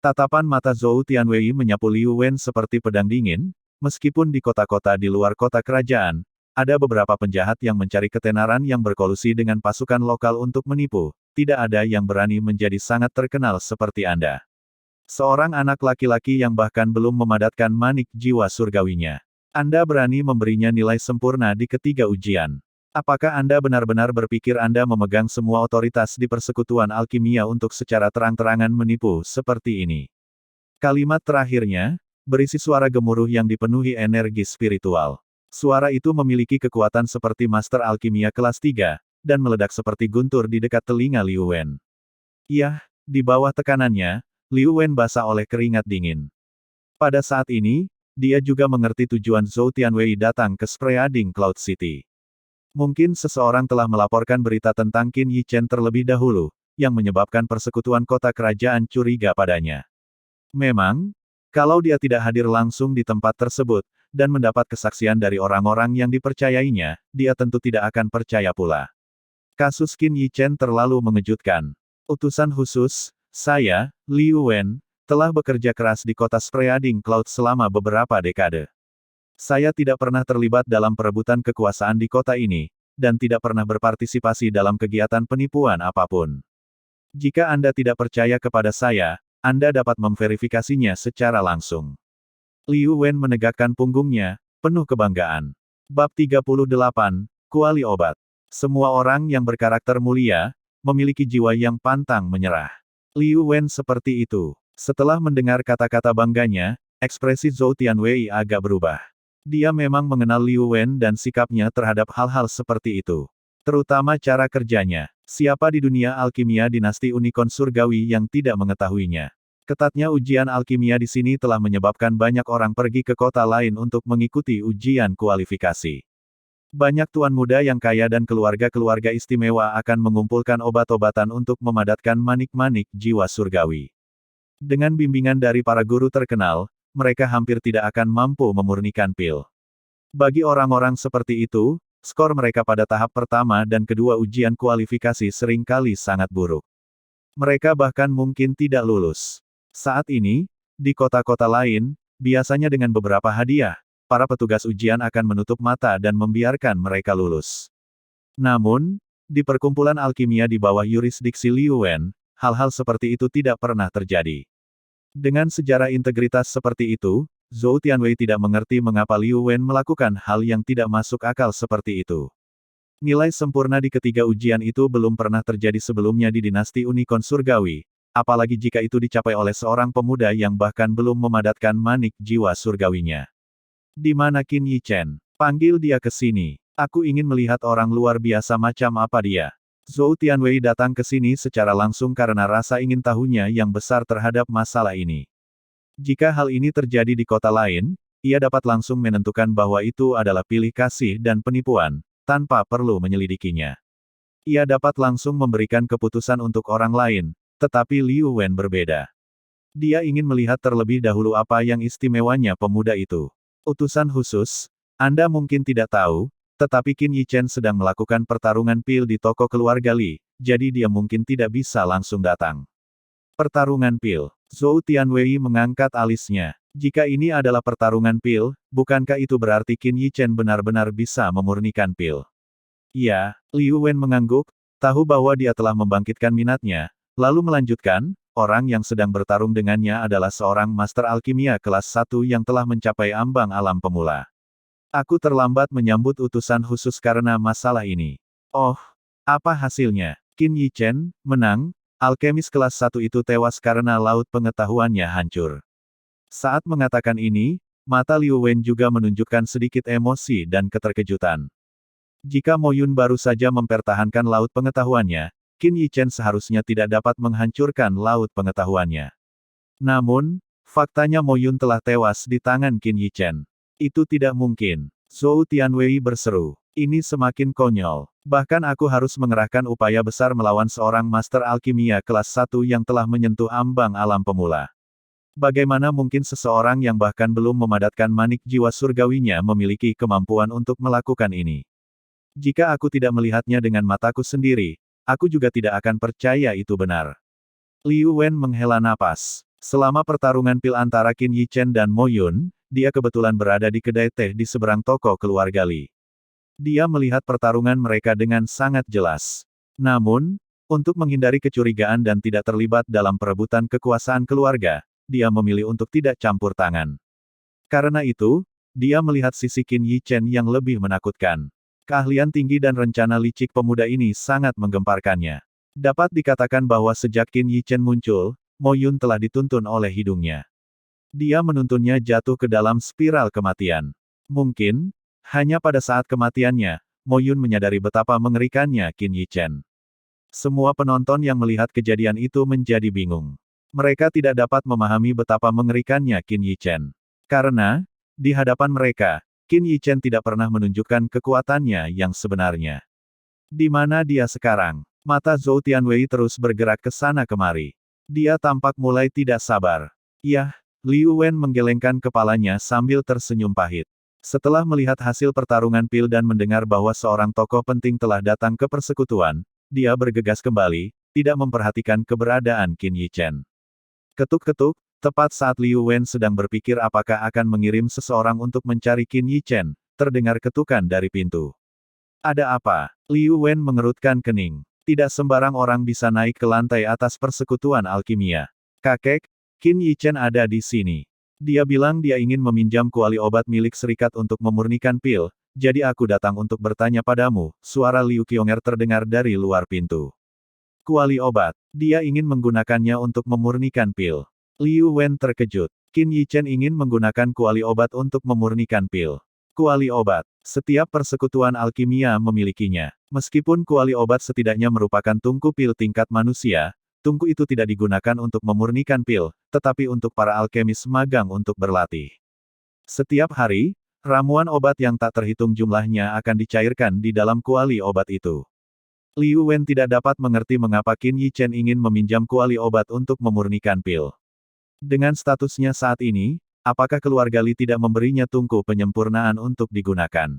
Tatapan mata Zhou Tianwei menyapu Liu Wen seperti pedang dingin, meskipun di kota-kota di luar kota kerajaan, ada beberapa penjahat yang mencari ketenaran yang berkolusi dengan pasukan lokal untuk menipu. Tidak ada yang berani menjadi sangat terkenal seperti Anda. Seorang anak laki-laki yang bahkan belum memadatkan manik jiwa surgawinya. Anda berani memberinya nilai sempurna di ketiga ujian. Apakah Anda benar-benar berpikir Anda memegang semua otoritas di persekutuan alkimia untuk secara terang-terangan menipu seperti ini? Kalimat terakhirnya, berisi suara gemuruh yang dipenuhi energi spiritual. Suara itu memiliki kekuatan seperti master alkimia kelas 3, dan meledak seperti guntur di dekat telinga Liu Wen. Yah, di bawah tekanannya, Liu Wen basah oleh keringat dingin. Pada saat ini, dia juga mengerti tujuan Zhou Tianwei datang ke Spreading Cloud City. Mungkin seseorang telah melaporkan berita tentang Qin Yichen terlebih dahulu, yang menyebabkan persekutuan kota kerajaan curiga padanya. Memang, kalau dia tidak hadir langsung di tempat tersebut, dan mendapat kesaksian dari orang-orang yang dipercayainya, dia tentu tidak akan percaya pula. Kasus Qin Yichen terlalu mengejutkan. Utusan khusus, saya, Liu Wen, telah bekerja keras di kota Spreading Cloud selama beberapa dekade. Saya tidak pernah terlibat dalam perebutan kekuasaan di kota ini, dan tidak pernah berpartisipasi dalam kegiatan penipuan apapun. Jika Anda tidak percaya kepada saya, Anda dapat memverifikasinya secara langsung. Liu Wen menegakkan punggungnya, penuh kebanggaan. Bab 38, Kuali Obat. Semua orang yang berkarakter mulia, memiliki jiwa yang pantang menyerah. Liu Wen seperti itu. Setelah mendengar kata-kata bangganya, ekspresi Zhou Tianwei agak berubah. Dia memang mengenal Liu Wen dan sikapnya terhadap hal-hal seperti itu. Terutama cara kerjanya. Siapa di dunia alkimia dinasti Unicorn Surgawi yang tidak mengetahuinya? Ketatnya ujian alkimia di sini telah menyebabkan banyak orang pergi ke kota lain untuk mengikuti ujian kualifikasi. Banyak tuan muda yang kaya dan keluarga-keluarga istimewa akan mengumpulkan obat-obatan untuk memadatkan manik-manik jiwa surgawi. Dengan bimbingan dari para guru terkenal, mereka hampir tidak akan mampu memurnikan pil. Bagi orang-orang seperti itu, skor mereka pada tahap pertama dan kedua ujian kualifikasi seringkali sangat buruk. Mereka bahkan mungkin tidak lulus. Saat ini, di kota-kota lain, biasanya dengan beberapa hadiah, para petugas ujian akan menutup mata dan membiarkan mereka lulus. Namun, di perkumpulan alkimia di bawah yurisdiksi Liu Wen, hal-hal seperti itu tidak pernah terjadi. Dengan sejarah integritas seperti itu, Zhou Tianwei tidak mengerti mengapa Liu Wen melakukan hal yang tidak masuk akal seperti itu. Nilai sempurna di ketiga ujian itu belum pernah terjadi sebelumnya di dinasti Unicorn Surgawi, apalagi jika itu dicapai oleh seorang pemuda yang bahkan belum memadatkan manik jiwa surgawinya. Di mana Qin Yichen? Panggil dia ke sini. Aku ingin melihat orang luar biasa macam apa dia. Zhou Tianwei datang ke sini secara langsung karena rasa ingin tahunya yang besar terhadap masalah ini. Jika hal ini terjadi di kota lain, ia dapat langsung menentukan bahwa itu adalah pilih kasih dan penipuan, tanpa perlu menyelidikinya. Ia dapat langsung memberikan keputusan untuk orang lain, tetapi Liu Wen berbeda. Dia ingin melihat terlebih dahulu apa yang istimewanya pemuda itu. Utusan khusus, Anda mungkin tidak tahu, tetapi Qin Yichen sedang melakukan pertarungan pil di toko keluarga Li, jadi dia mungkin tidak bisa langsung datang. Pertarungan pil. Zhou Tianwei mengangkat alisnya. Jika ini adalah pertarungan pil, bukankah itu berarti Qin Yichen benar-benar bisa memurnikan pil? Ya, Liu Wen mengangguk, tahu bahwa dia telah membangkitkan minatnya, lalu melanjutkan, orang yang sedang bertarung dengannya adalah seorang master alkimia kelas 1 yang telah mencapai ambang alam pemula. Aku terlambat menyambut utusan khusus karena masalah ini. Oh, apa hasilnya? Qin Yichen menang, alkemis kelas 1 itu tewas karena laut pengetahuannya hancur. Saat mengatakan ini, mata Liu Wen juga menunjukkan sedikit emosi dan keterkejutan. Jika Mo Yun baru saja mempertahankan laut pengetahuannya, Qin Yichen seharusnya tidak dapat menghancurkan laut pengetahuannya. Namun, faktanya Mo Yun telah tewas di tangan Qin Yichen. Itu tidak mungkin. Zhou Tianwei berseru. Ini semakin konyol. Bahkan aku harus mengerahkan upaya besar melawan seorang master alkimia kelas 1 yang telah menyentuh ambang alam pemula. Bagaimana mungkin seseorang yang bahkan belum memadatkan manik jiwa surgawinya memiliki kemampuan untuk melakukan ini? Jika aku tidak melihatnya dengan mataku sendiri, aku juga tidak akan percaya itu benar. Liu Wen menghela napas. Selama pertarungan pil antara Qin Yichen dan Mo Yun, dia kebetulan berada di kedai teh di seberang toko keluarga Li. Dia melihat pertarungan mereka dengan sangat jelas. Namun, untuk menghindari kecurigaan dan tidak terlibat dalam perebutan kekuasaan keluarga, dia memilih untuk tidak campur tangan. Karena itu, dia melihat sisi Qin Yichen yang lebih menakutkan. Keahlian tinggi dan rencana licik pemuda ini sangat menggemparkannya. Dapat dikatakan bahwa sejak Qin Yichen muncul, Mo Yun telah dituntun oleh hidungnya. Dia menuntunnya jatuh ke dalam spiral kematian. Mungkin, hanya pada saat kematiannya, Mo Yun menyadari betapa mengerikannya Qin Yichen. Semua penonton yang melihat kejadian itu menjadi bingung. Mereka tidak dapat memahami betapa mengerikannya Qin Yichen. Karena, di hadapan mereka, Qin Yichen tidak pernah menunjukkan kekuatannya yang sebenarnya. Di mana dia sekarang? Mata Zhou Tianwei terus bergerak ke sana kemari. Dia tampak mulai tidak sabar. Yah, Liu Wen menggelengkan kepalanya sambil tersenyum pahit. Setelah melihat hasil pertarungan pil dan mendengar bahwa seorang tokoh penting telah datang ke persekutuan, dia bergegas kembali, tidak memperhatikan keberadaan Qin Yichen. Ketuk-ketuk, tepat saat Liu Wen sedang berpikir apakah akan mengirim seseorang untuk mencari Qin Yichen, terdengar ketukan dari pintu. Ada apa? Liu Wen mengerutkan kening. Tidak sembarang orang bisa naik ke lantai atas persekutuan alkimia. Kakek, Qin Yichen ada di sini. Dia bilang dia ingin meminjam kuali obat milik serikat untuk memurnikan pil, jadi aku datang untuk bertanya padamu, suara Liu Qionger terdengar dari luar pintu. Kuali obat. Dia ingin menggunakannya untuk memurnikan pil. Liu Wen terkejut. Qin Yichen ingin menggunakan kuali obat untuk memurnikan pil. Kuali obat. Setiap persekutuan alkimia memilikinya. Meskipun kuali obat setidaknya merupakan tungku pil tingkat manusia, tungku itu tidak digunakan untuk memurnikan pil, tetapi untuk para alkemis magang untuk berlatih. Setiap hari, ramuan obat yang tak terhitung jumlahnya akan dicairkan di dalam kuali obat itu. Liu Wen tidak dapat mengerti mengapa Qin Yichen ingin meminjam kuali obat untuk memurnikan pil. Dengan statusnya saat ini, apakah keluarga Li tidak memberinya tungku penyempurnaan untuk digunakan?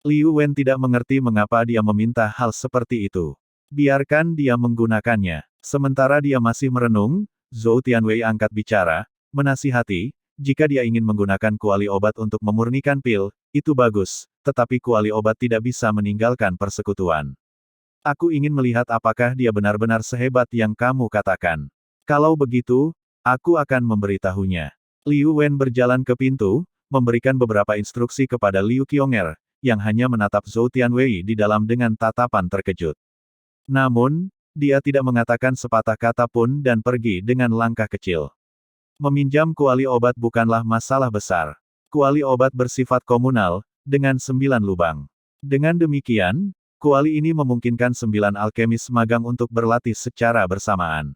Liu Wen tidak mengerti mengapa dia meminta hal seperti itu. Biarkan dia menggunakannya. Sementara dia masih merenung, Zhou Tianwei angkat bicara, menasihati, Jika dia ingin menggunakan kuali obat untuk memurnikan pil, itu bagus, tetapi kuali obat tidak bisa meninggalkan persekutuan. Aku ingin melihat apakah dia benar-benar sehebat yang kamu katakan. Kalau begitu, aku akan memberitahunya. Liu Wen berjalan ke pintu, memberikan beberapa instruksi kepada Liu Qionger, yang hanya menatap Zhou Tianwei di dalam dengan tatapan terkejut. Namun, dia tidak mengatakan sepatah kata pun dan pergi dengan langkah kecil. Meminjam kuali obat bukanlah masalah besar. Kuali obat bersifat komunal, dengan 9 lubang. Dengan demikian, kuali ini memungkinkan 9 alkemis magang untuk berlatih secara bersamaan.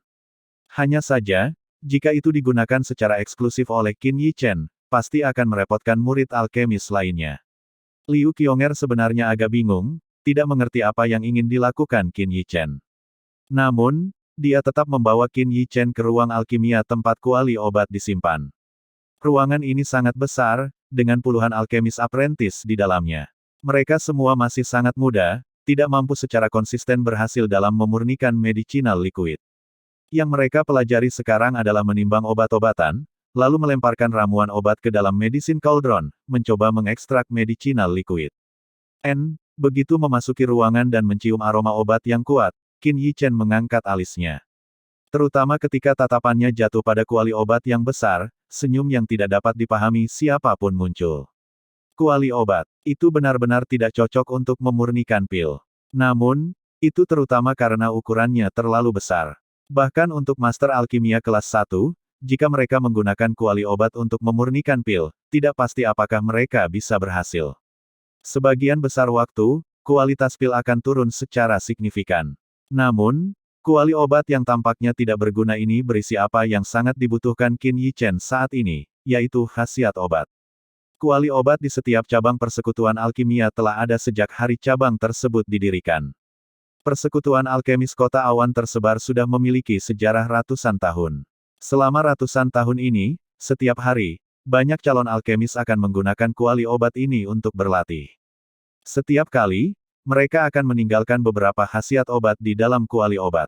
Hanya saja, jika itu digunakan secara eksklusif oleh Qin Yichen, pasti akan merepotkan murid alkemis lainnya. Liu Qionger sebenarnya agak bingung, tidak mengerti apa yang ingin dilakukan Qin Yichen. Namun, dia tetap membawa Qin Yichen ke ruang alkimia tempat kuali obat disimpan. Ruangan ini sangat besar, dengan puluhan alkemis apprentice di dalamnya. Mereka semua masih sangat muda, tidak mampu secara konsisten berhasil dalam memurnikan medicinal liquid. Yang mereka pelajari sekarang adalah menimbang obat-obatan, lalu melemparkan ramuan obat ke dalam medicine cauldron, mencoba mengekstrak medicinal liquid. Begitu memasuki ruangan dan mencium aroma obat yang kuat, Qin Yichen mengangkat alisnya. Terutama ketika tatapannya jatuh pada kuali obat yang besar, senyum yang tidak dapat dipahami siapapun muncul. Kuali obat, itu benar-benar tidak cocok untuk memurnikan pil. Namun, itu terutama karena ukurannya terlalu besar. Bahkan untuk master alkimia kelas 1, jika mereka menggunakan kuali obat untuk memurnikan pil, tidak pasti apakah mereka bisa berhasil. Sebagian besar waktu, kualitas pil akan turun secara signifikan. Namun, kuali obat yang tampaknya tidak berguna ini berisi apa yang sangat dibutuhkan Qin Yichen saat ini, yaitu khasiat obat. Kuali obat di setiap cabang persekutuan alkimia telah ada sejak hari cabang tersebut didirikan. Persekutuan alkemis kota awan tersebar sudah memiliki sejarah ratusan tahun. Selama ratusan tahun ini, setiap hari, banyak calon alkemis akan menggunakan kuali obat ini untuk berlatih. Setiap kali, mereka akan meninggalkan beberapa khasiat obat di dalam kuali obat.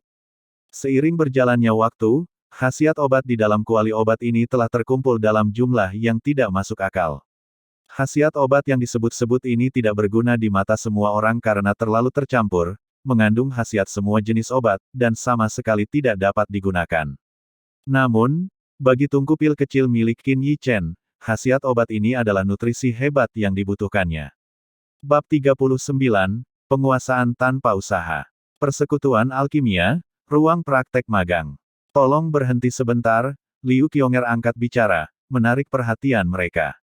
Seiring berjalannya waktu, khasiat obat di dalam kuali obat ini telah terkumpul dalam jumlah yang tidak masuk akal. Khasiat obat yang disebut-sebut ini tidak berguna di mata semua orang karena terlalu tercampur, mengandung khasiat semua jenis obat, dan sama sekali tidak dapat digunakan. Namun, bagi tungku pil kecil milik Qin Yichen, khasiat obat ini adalah nutrisi hebat yang dibutuhkannya. Bab 39, Penguasaan Tanpa Usaha. Persekutuan Alkimia, Ruang Praktek Magang. Tolong berhenti sebentar, Liu Qionger angkat bicara, menarik perhatian mereka.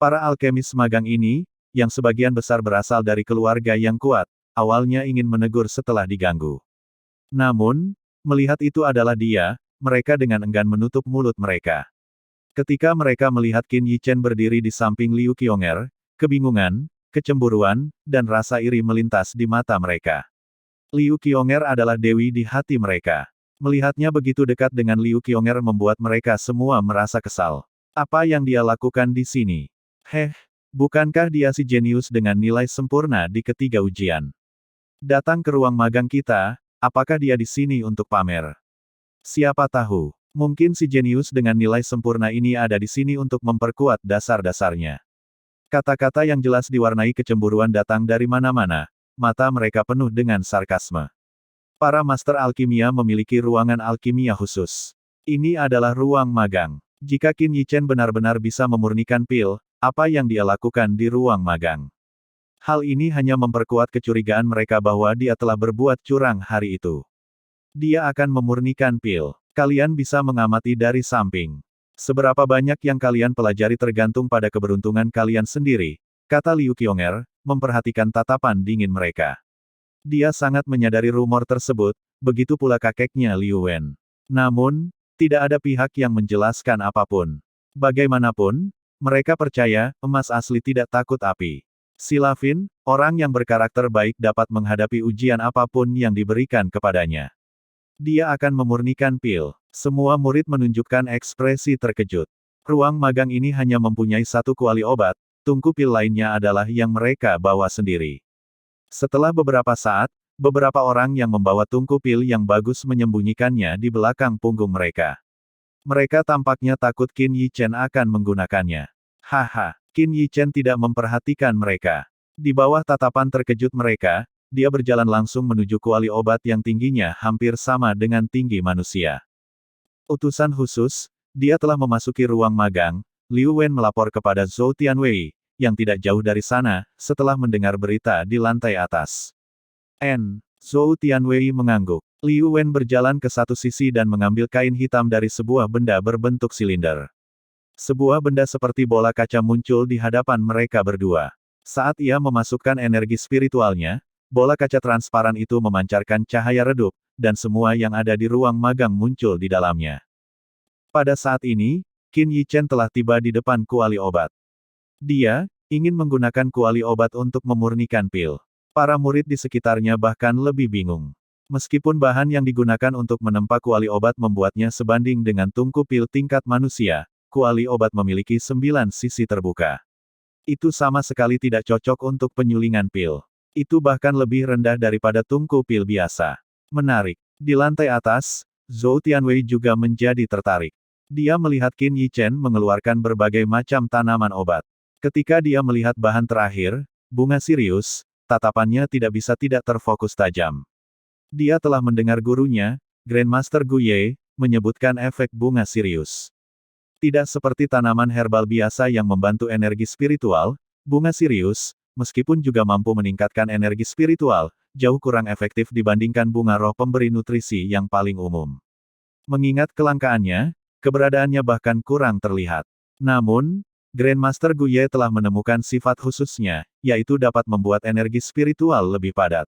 Para alkemis magang ini, yang sebagian besar berasal dari keluarga yang kuat, awalnya ingin menegur setelah diganggu. Namun, melihat itu adalah dia, mereka dengan enggan menutup mulut mereka. Ketika mereka melihat Qin Yichen berdiri di samping Liu Qionger, kebingungan, kecemburuan, dan rasa iri melintas di mata mereka. Liu Qionger adalah dewi di hati mereka. Melihatnya begitu dekat dengan Liu Qionger membuat mereka semua merasa kesal. Apa yang dia lakukan di sini? Bukankah dia si jenius dengan nilai sempurna di ketiga ujian? Datang ke ruang magang kita, apakah dia di sini untuk pamer? Siapa tahu, mungkin si jenius dengan nilai sempurna ini ada di sini untuk memperkuat dasar-dasarnya. Kata-kata yang jelas diwarnai kecemburuan datang dari mana-mana, mata mereka penuh dengan sarkasme. Para master alkimia memiliki ruangan alkimia khusus. Ini adalah ruang magang. Jika Qin Yichen benar-benar bisa memurnikan pil, apa yang dia lakukan di ruang magang? Hal ini hanya memperkuat kecurigaan mereka bahwa dia telah berbuat curang hari itu. Dia akan memurnikan pil. Kalian bisa mengamati dari samping. Seberapa banyak yang kalian pelajari tergantung pada keberuntungan kalian sendiri, kata Liu Qionger, memperhatikan tatapan dingin mereka. Dia sangat menyadari rumor tersebut, begitu pula kakeknya Liu Wen. Namun, tidak ada pihak yang menjelaskan apapun. Bagaimanapun, mereka percaya, emas asli tidak takut api. Silavin, orang yang berkarakter baik dapat menghadapi ujian apapun yang diberikan kepadanya. Dia akan memurnikan pil. Semua murid menunjukkan ekspresi terkejut. Ruang magang ini hanya mempunyai satu kuali obat, tungku pil lainnya adalah yang mereka bawa sendiri. Setelah beberapa saat, beberapa orang yang membawa tungku pil yang bagus menyembunyikannya di belakang punggung mereka. Mereka tampaknya takut Qin Yichen akan menggunakannya. Haha, Qin Yichen tidak memperhatikan mereka. Di bawah tatapan terkejut mereka, dia berjalan langsung menuju kuali obat yang tingginya hampir sama dengan tinggi manusia. Utusan khusus, dia telah memasuki ruang magang. Liu Wen melapor kepada Zhou Tianwei, yang tidak jauh dari sana, setelah mendengar berita di lantai atas. Zhou Tianwei mengangguk. Liu Wen berjalan ke satu sisi dan mengambil kain hitam dari sebuah benda berbentuk silinder. Sebuah benda seperti bola kaca muncul di hadapan mereka berdua. Saat ia memasukkan energi spiritualnya, bola kaca transparan itu memancarkan cahaya redup, dan semua yang ada di ruang magang muncul di dalamnya. Pada saat ini, Qin Yichen telah tiba di depan kuali obat. Dia ingin menggunakan kuali obat untuk memurnikan pil. Para murid di sekitarnya bahkan lebih bingung. Meskipun bahan yang digunakan untuk menempa kuali obat membuatnya sebanding dengan tungku pil tingkat manusia, kuali obat memiliki 9 sisi terbuka. Itu sama sekali tidak cocok untuk penyulingan pil. Itu bahkan lebih rendah daripada tungku pil biasa. Menarik. Di lantai atas, Zhou Tianwei juga menjadi tertarik. Dia melihat Qin Yichen mengeluarkan berbagai macam tanaman obat. Ketika dia melihat bahan terakhir, bunga Sirius, tatapannya tidak bisa tidak terfokus tajam. Dia telah mendengar gurunya, Grandmaster Gu Ye, menyebutkan efek bunga Sirius. Tidak seperti tanaman herbal biasa yang membantu energi spiritual, bunga Sirius, meskipun juga mampu meningkatkan energi spiritual, jauh kurang efektif dibandingkan bunga roh pemberi nutrisi yang paling umum. Mengingat kelangkaannya, keberadaannya bahkan kurang terlihat. Namun, Grandmaster Gu Ye telah menemukan sifat khususnya, yaitu dapat membuat energi spiritual lebih padat.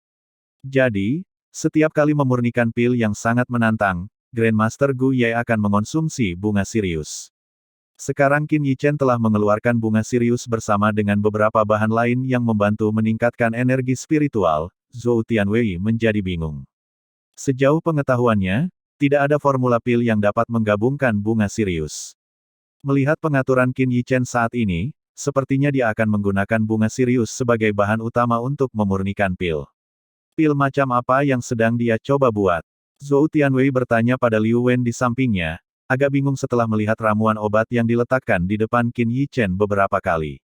Jadi, setiap kali memurnikan pil yang sangat menantang, Grandmaster Gu Ye akan mengonsumsi bunga Sirius. Sekarang Qin Yichen telah mengeluarkan bunga Sirius bersama dengan beberapa bahan lain yang membantu meningkatkan energi spiritual, Zhou Tianwei menjadi bingung. Sejauh pengetahuannya, tidak ada formula pil yang dapat menggabungkan bunga Sirius. Melihat pengaturan Qin Yichen saat ini, sepertinya dia akan menggunakan bunga Sirius sebagai bahan utama untuk memurnikan pil. Pil macam apa yang sedang dia coba buat? Zhou Tianwei bertanya pada Liu Wen di sampingnya, agak bingung setelah melihat ramuan obat yang diletakkan di depan Qin Yichen beberapa kali.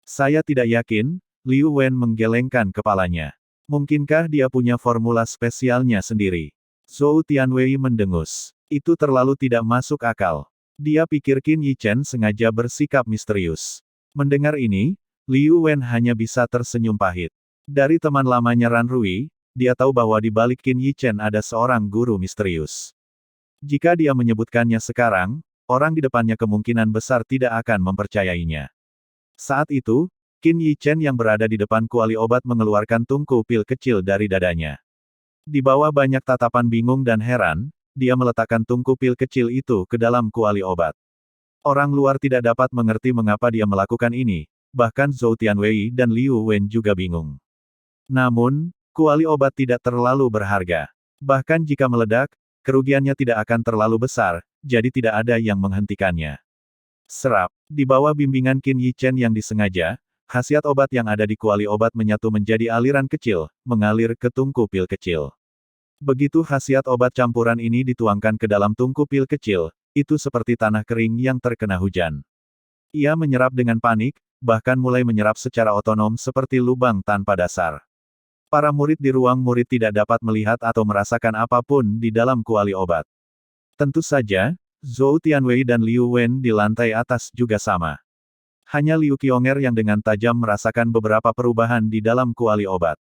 Saya tidak yakin, Liu Wen menggelengkan kepalanya. Mungkinkah dia punya formula spesialnya sendiri? Zhou Tianwei mendengus. Itu terlalu tidak masuk akal. Dia pikir Qin Yichen sengaja bersikap misterius. Mendengar ini, Liu Wen hanya bisa tersenyum pahit. Dari teman lamanya Ran Rui, dia tahu bahwa di balik Qin Yichen ada seorang guru misterius. Jika dia menyebutkannya sekarang, orang di depannya kemungkinan besar tidak akan mempercayainya. Saat itu, Qin Yichen yang berada di depan kuali obat mengeluarkan tungku pil kecil dari dadanya. Di bawah banyak tatapan bingung dan heran, dia meletakkan tungku pil kecil itu ke dalam kuali obat. Orang luar tidak dapat mengerti mengapa dia melakukan ini, bahkan Zhou Tianwei dan Liu Wen juga bingung. Namun, kuali obat tidak terlalu berharga. Bahkan jika meledak, kerugiannya tidak akan terlalu besar, jadi tidak ada yang menghentikannya. Serap, di bawah bimbingan Qin Yichen yang disengaja, khasiat obat yang ada di kuali obat menyatu menjadi aliran kecil, mengalir ke tungku pil kecil. Begitu khasiat obat campuran ini dituangkan ke dalam tungku pil kecil, itu seperti tanah kering yang terkena hujan. Ia menyerap dengan panik, bahkan mulai menyerap secara otonom seperti lubang tanpa dasar. Para murid di ruang murid tidak dapat melihat atau merasakan apapun di dalam kuali obat. Tentu saja, Zhou Tianwei dan Liu Wen di lantai atas juga sama. Hanya Liu Qionger yang dengan tajam merasakan beberapa perubahan di dalam kuali obat.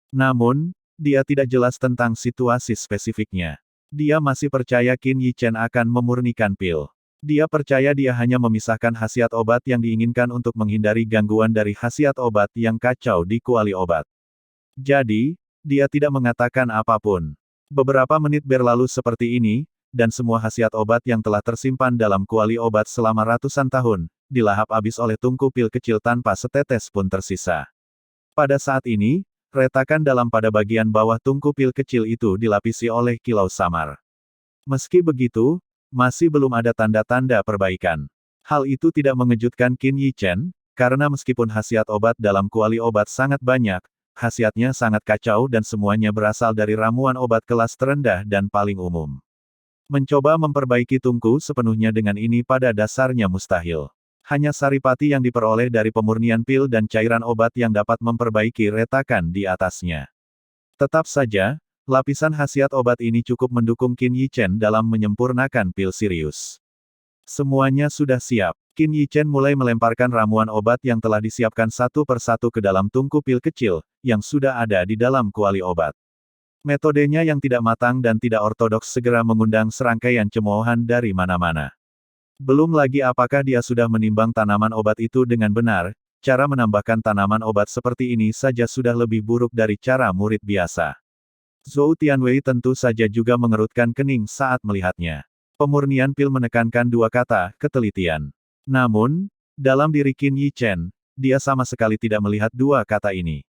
Namun, dia tidak jelas tentang situasi spesifiknya. Dia masih percaya Qin Yichen akan memurnikan pil. Dia percaya dia hanya memisahkan khasiat obat yang diinginkan untuk menghindari gangguan dari khasiat obat yang kacau di kuali obat. Jadi, dia tidak mengatakan apapun. Beberapa menit berlalu seperti ini, dan semua khasiat obat yang telah tersimpan dalam kuali obat selama ratusan tahun, dilahap habis oleh tungku pil kecil tanpa setetes pun tersisa. Pada saat ini, retakan dalam pada bagian bawah tungku pil kecil itu dilapisi oleh kilau samar. Meski begitu, masih belum ada tanda-tanda perbaikan. Hal itu tidak mengejutkan Qin Yichen, karena meskipun khasiat obat dalam kuali obat sangat banyak, khasiatnya sangat kacau dan semuanya berasal dari ramuan obat kelas terendah dan paling umum. Mencoba memperbaiki tungku sepenuhnya dengan ini pada dasarnya mustahil. Hanya saripati yang diperoleh dari pemurnian pil dan cairan obat yang dapat memperbaiki retakan di atasnya. Tetap saja, lapisan khasiat obat ini cukup mendukung Qin Yichen dalam menyempurnakan pil Sirius. Semuanya sudah siap. Qin Yichen mulai melemparkan ramuan obat yang telah disiapkan satu persatu ke dalam tungku pil kecil, yang sudah ada di dalam kuali obat. Metodenya yang tidak matang dan tidak ortodoks segera mengundang serangkaian cemoohan dari mana-mana. Belum lagi apakah dia sudah menimbang tanaman obat itu dengan benar, cara menambahkan tanaman obat seperti ini saja sudah lebih buruk dari cara murid biasa. Zhou Tianwei tentu saja juga mengerutkan kening saat melihatnya. Pemurnian pil menekankan dua kata, ketelitian. Namun, dalam diri Qin Yichen, dia sama sekali tidak melihat dua kata ini.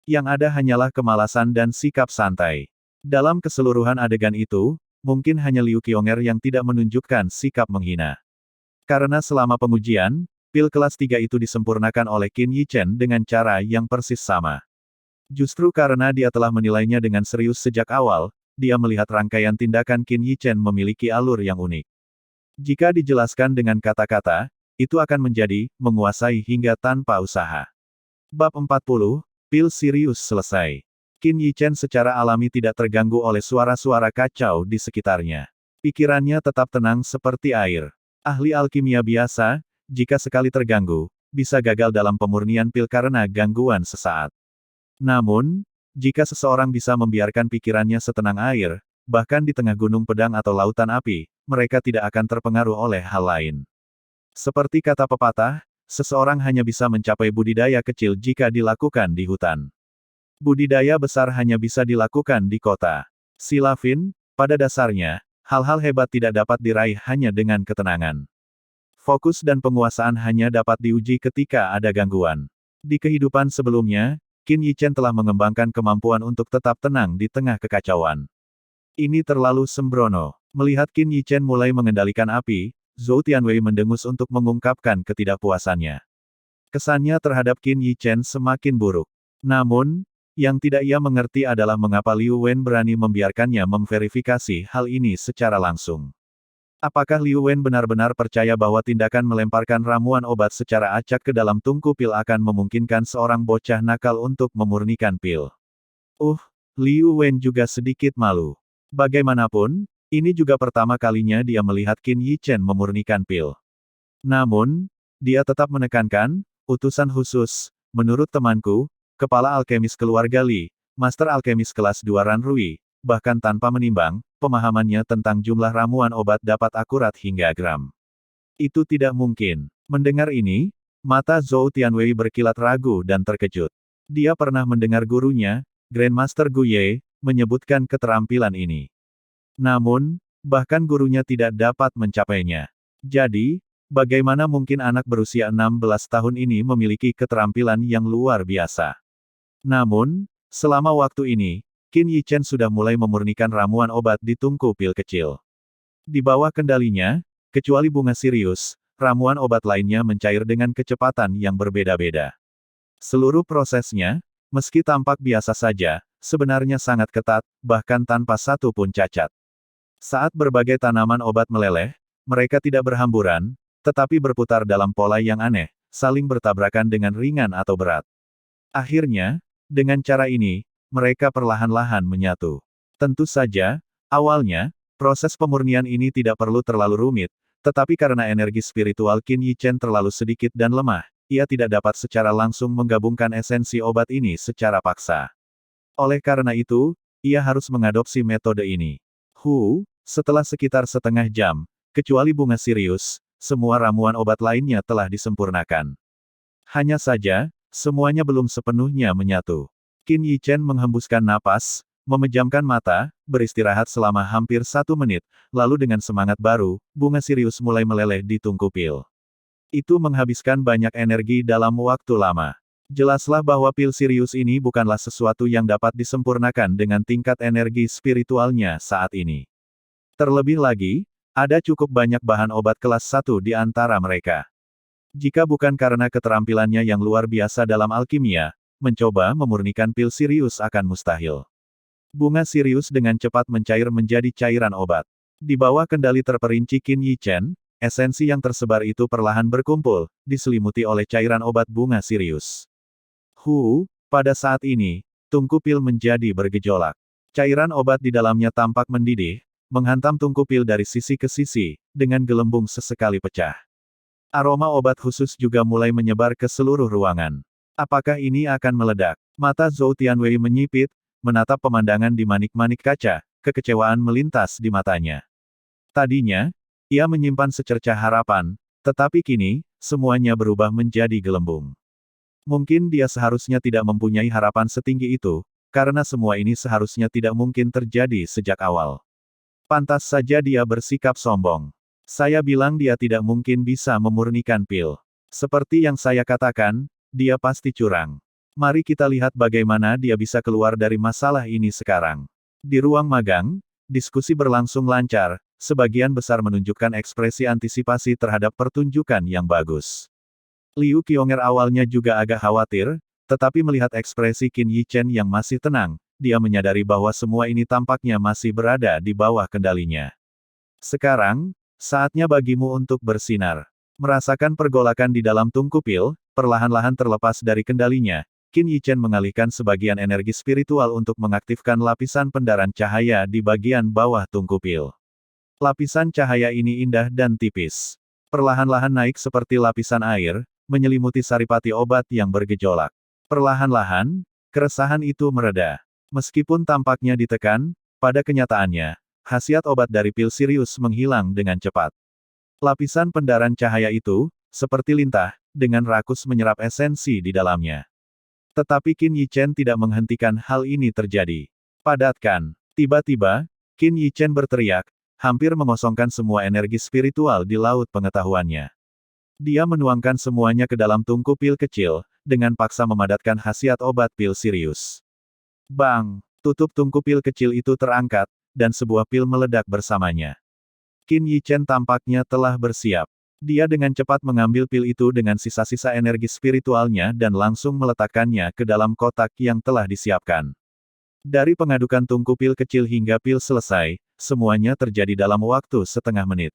Yang ada hanyalah kemalasan dan sikap santai. Dalam keseluruhan adegan itu, mungkin hanya Liu Qiong'er yang tidak menunjukkan sikap menghina. Karena selama pengujian, pil kelas 3 itu disempurnakan oleh Qin Yichen dengan cara yang persis sama. Justru karena dia telah menilainya dengan serius sejak awal, dia melihat rangkaian tindakan Qin Yichen memiliki alur yang unik. Jika dijelaskan dengan kata-kata, itu akan menjadi menguasai hingga tanpa usaha. Bab 40, Pil Sirius selesai. Qin Yichen secara alami tidak terganggu oleh suara-suara kacau di sekitarnya. Pikirannya tetap tenang seperti air. Ahli alkimia biasa, jika sekali terganggu, bisa gagal dalam pemurnian pil karena gangguan sesaat. Namun, jika seseorang bisa membiarkan pikirannya setenang air, bahkan di tengah gunung pedang atau lautan api, mereka tidak akan terpengaruh oleh hal lain. Seperti kata pepatah, seseorang hanya bisa mencapai budidaya kecil jika dilakukan di hutan. Budidaya besar hanya bisa dilakukan di kota. Silavin, pada dasarnya, hal-hal hebat tidak dapat diraih hanya dengan ketenangan. Fokus dan penguasaan hanya dapat diuji ketika ada gangguan. Di kehidupan sebelumnya, Qin Yichen telah mengembangkan kemampuan untuk tetap tenang di tengah kekacauan. Ini terlalu sembrono. Melihat Qin Yichen mulai mengendalikan api, Zhou Tianwei mendengus untuk mengungkapkan ketidakpuasannya. Kesannya terhadap Qin Yichen semakin buruk. Namun, yang tidak ia mengerti adalah mengapa Liu Wen berani membiarkannya memverifikasi hal ini secara langsung. Apakah Liu Wen benar-benar percaya bahwa tindakan melemparkan ramuan obat secara acak ke dalam tungku pil akan memungkinkan seorang bocah nakal untuk memurnikan pil? Liu Wen juga sedikit malu. Bagaimanapun, ini juga pertama kalinya dia melihat Qin Yichen memurnikan pil. Namun, dia tetap menekankan, utusan khusus, menurut temanku, kepala alkemis keluarga Li, master alkemis kelas 2 Ran Rui, bahkan tanpa menimbang, pemahamannya tentang jumlah ramuan obat dapat akurat hingga gram. Itu tidak mungkin. Mendengar ini, mata Zhou Tianwei berkilat ragu dan terkejut. Dia pernah mendengar gurunya, Grandmaster Gu Ye, menyebutkan keterampilan ini. Namun, bahkan gurunya tidak dapat mencapainya. Jadi, bagaimana mungkin anak berusia 16 tahun ini memiliki keterampilan yang luar biasa? Namun, selama waktu ini, Qin Yichen sudah mulai memurnikan ramuan obat di tungku pil kecil. Di bawah kendalinya, kecuali bunga Sirius, ramuan obat lainnya mencair dengan kecepatan yang berbeda-beda. Seluruh prosesnya, meski tampak biasa saja, sebenarnya sangat ketat, bahkan tanpa satu pun cacat. Saat berbagai tanaman obat meleleh, mereka tidak berhamburan, tetapi berputar dalam pola yang aneh, saling bertabrakan dengan ringan atau berat. Akhirnya, dengan cara ini, mereka perlahan-lahan menyatu. Tentu saja, awalnya, proses pemurnian ini tidak perlu terlalu rumit, tetapi karena energi spiritual Qin Yichen terlalu sedikit dan lemah, ia tidak dapat secara langsung menggabungkan esensi obat ini secara paksa. Oleh karena itu, ia harus mengadopsi metode ini. Setelah sekitar setengah jam, kecuali bunga Sirius, semua ramuan obat lainnya telah disempurnakan. Hanya saja, semuanya belum sepenuhnya menyatu. Qin Yichen menghembuskan napas, memejamkan mata, beristirahat selama hampir 1 menit, lalu dengan semangat baru, bunga Sirius mulai meleleh di tungku pil. Itu menghabiskan banyak energi dalam waktu lama. Jelaslah bahwa pil Sirius ini bukanlah sesuatu yang dapat disempurnakan dengan tingkat energi spiritualnya saat ini. Terlebih lagi, ada cukup banyak bahan obat kelas 1 di antara mereka. Jika bukan karena keterampilannya yang luar biasa dalam alkimia, mencoba memurnikan pil Sirius akan mustahil. Bunga Sirius dengan cepat mencair menjadi cairan obat. Di bawah kendali terperinci Qin Yichen, esensi yang tersebar itu perlahan berkumpul, diselimuti oleh cairan obat bunga Sirius. Pada saat ini, tungku pil menjadi bergejolak. Cairan obat di dalamnya tampak mendidih, menghantam tungku pil dari sisi ke sisi, dengan gelembung sesekali pecah. Aroma obat khusus juga mulai menyebar ke seluruh ruangan. Apakah ini akan meledak? Mata Zhou Tianwei menyipit, menatap pemandangan di manik-manik kaca, kekecewaan melintas di matanya. Tadinya, ia menyimpan secercah harapan, tetapi kini, semuanya berubah menjadi gelembung. Mungkin dia seharusnya tidak mempunyai harapan setinggi itu, karena semua ini seharusnya tidak mungkin terjadi sejak awal. Pantas saja dia bersikap sombong. Saya bilang dia tidak mungkin bisa memurnikan pil. Seperti yang saya katakan, dia pasti curang. Mari kita lihat bagaimana dia bisa keluar dari masalah ini sekarang. Di ruang magang, diskusi berlangsung lancar, sebagian besar menunjukkan ekspresi antisipasi terhadap pertunjukan yang bagus. Liu Qiong'er awalnya juga agak khawatir, tetapi melihat ekspresi Qin Yichen yang masih tenang, dia menyadari bahwa semua ini tampaknya masih berada di bawah kendalinya. Sekarang, saatnya bagimu untuk bersinar. Merasakan pergolakan di dalam tungku pil, perlahan-lahan terlepas dari kendalinya, Qin Yichen mengalihkan sebagian energi spiritual untuk mengaktifkan lapisan pendaran cahaya di bagian bawah tungku pil. Lapisan cahaya ini indah dan tipis. Perlahan-lahan naik seperti lapisan air, menyelimuti saripati obat yang bergejolak. Perlahan-lahan, keresahan itu mereda. Meskipun tampaknya ditekan, pada kenyataannya, khasiat obat dari pil Sirius menghilang dengan cepat. Lapisan pendaran cahaya itu, seperti lintah, dengan rakus menyerap esensi di dalamnya. Tetapi Qin Yichen tidak menghentikan hal ini terjadi. Padatkan. Tiba-tiba, Qin Yichen berteriak, hampir mengosongkan semua energi spiritual di laut pengetahuannya. Dia menuangkan semuanya ke dalam tungku pil kecil, dengan paksa memadatkan khasiat obat pil Sirius. Bang! Tutup tungku pil kecil itu terangkat, dan sebuah pil meledak bersamanya. Qin Yichen tampaknya telah bersiap. Dia dengan cepat mengambil pil itu dengan sisa-sisa energi spiritualnya dan langsung meletakkannya ke dalam kotak yang telah disiapkan. Dari pengadukan tungku pil kecil hingga pil selesai, semuanya terjadi dalam waktu setengah menit.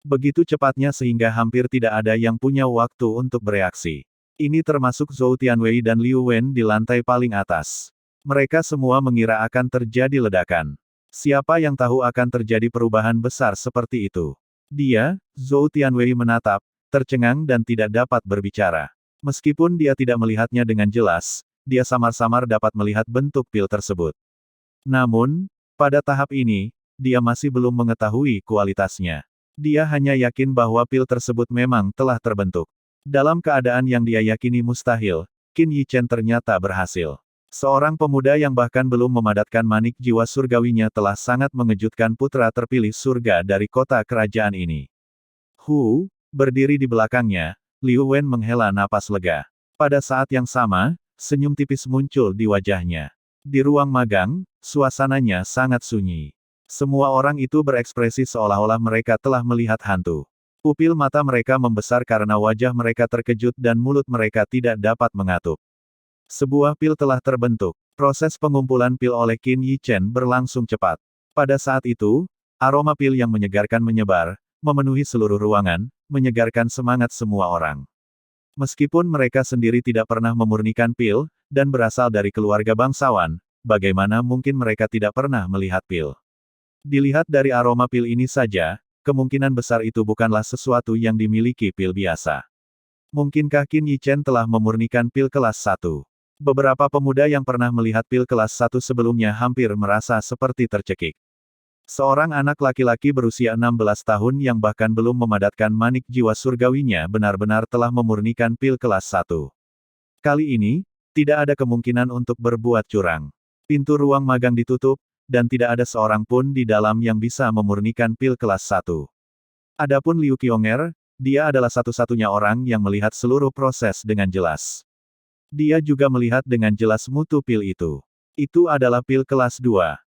Begitu cepatnya sehingga hampir tidak ada yang punya waktu untuk bereaksi. Ini termasuk Zhou Tianwei dan Liu Wen di lantai paling atas. Mereka semua mengira akan terjadi ledakan. Siapa yang tahu akan terjadi perubahan besar seperti itu? Dia, Zhou Tianwei menatap, tercengang dan tidak dapat berbicara. Meskipun dia tidak melihatnya dengan jelas, dia samar-samar dapat melihat bentuk pil tersebut. Namun, pada tahap ini, dia masih belum mengetahui kualitasnya. Dia hanya yakin bahwa pil tersebut memang telah terbentuk. Dalam keadaan yang dia yakini mustahil, Qin Yichen ternyata berhasil. Seorang pemuda yang bahkan belum memadatkan manik jiwa surgawinya telah sangat mengejutkan putra terpilih surga dari kota kerajaan ini. Berdiri di belakangnya, Liu Wen menghela napas lega. Pada saat yang sama, senyum tipis muncul di wajahnya. Di ruang magang, suasananya sangat sunyi. Semua orang itu berekspresi seolah-olah mereka telah melihat hantu. Pupil mata mereka membesar karena wajah mereka terkejut dan mulut mereka tidak dapat mengatup. Sebuah pil telah terbentuk. Proses pengumpulan pil oleh Qin Yichen berlangsung cepat. Pada saat itu, aroma pil yang menyegarkan menyebar, memenuhi seluruh ruangan, menyegarkan semangat semua orang. Meskipun mereka sendiri tidak pernah memurnikan pil, dan berasal dari keluarga bangsawan, bagaimana mungkin mereka tidak pernah melihat pil? Dilihat dari aroma pil ini saja, kemungkinan besar itu bukanlah sesuatu yang dimiliki pil biasa. Mungkinkah Qin Yichen telah memurnikan pil kelas 1? Beberapa pemuda yang pernah melihat pil kelas 1 sebelumnya hampir merasa seperti tercekik. Seorang anak laki-laki berusia 16 tahun yang bahkan belum memadatkan manik jiwa surgawinya benar-benar telah memurnikan pil kelas 1. Kali ini, tidak ada kemungkinan untuk berbuat curang. Pintu ruang magang ditutup, dan tidak ada seorang pun di dalam yang bisa memurnikan pil kelas 1. Adapun Liu Qiong'er, dia adalah satu-satunya orang yang melihat seluruh proses dengan jelas. Dia juga melihat dengan jelas mutu pil itu. Itu adalah pil kelas 2.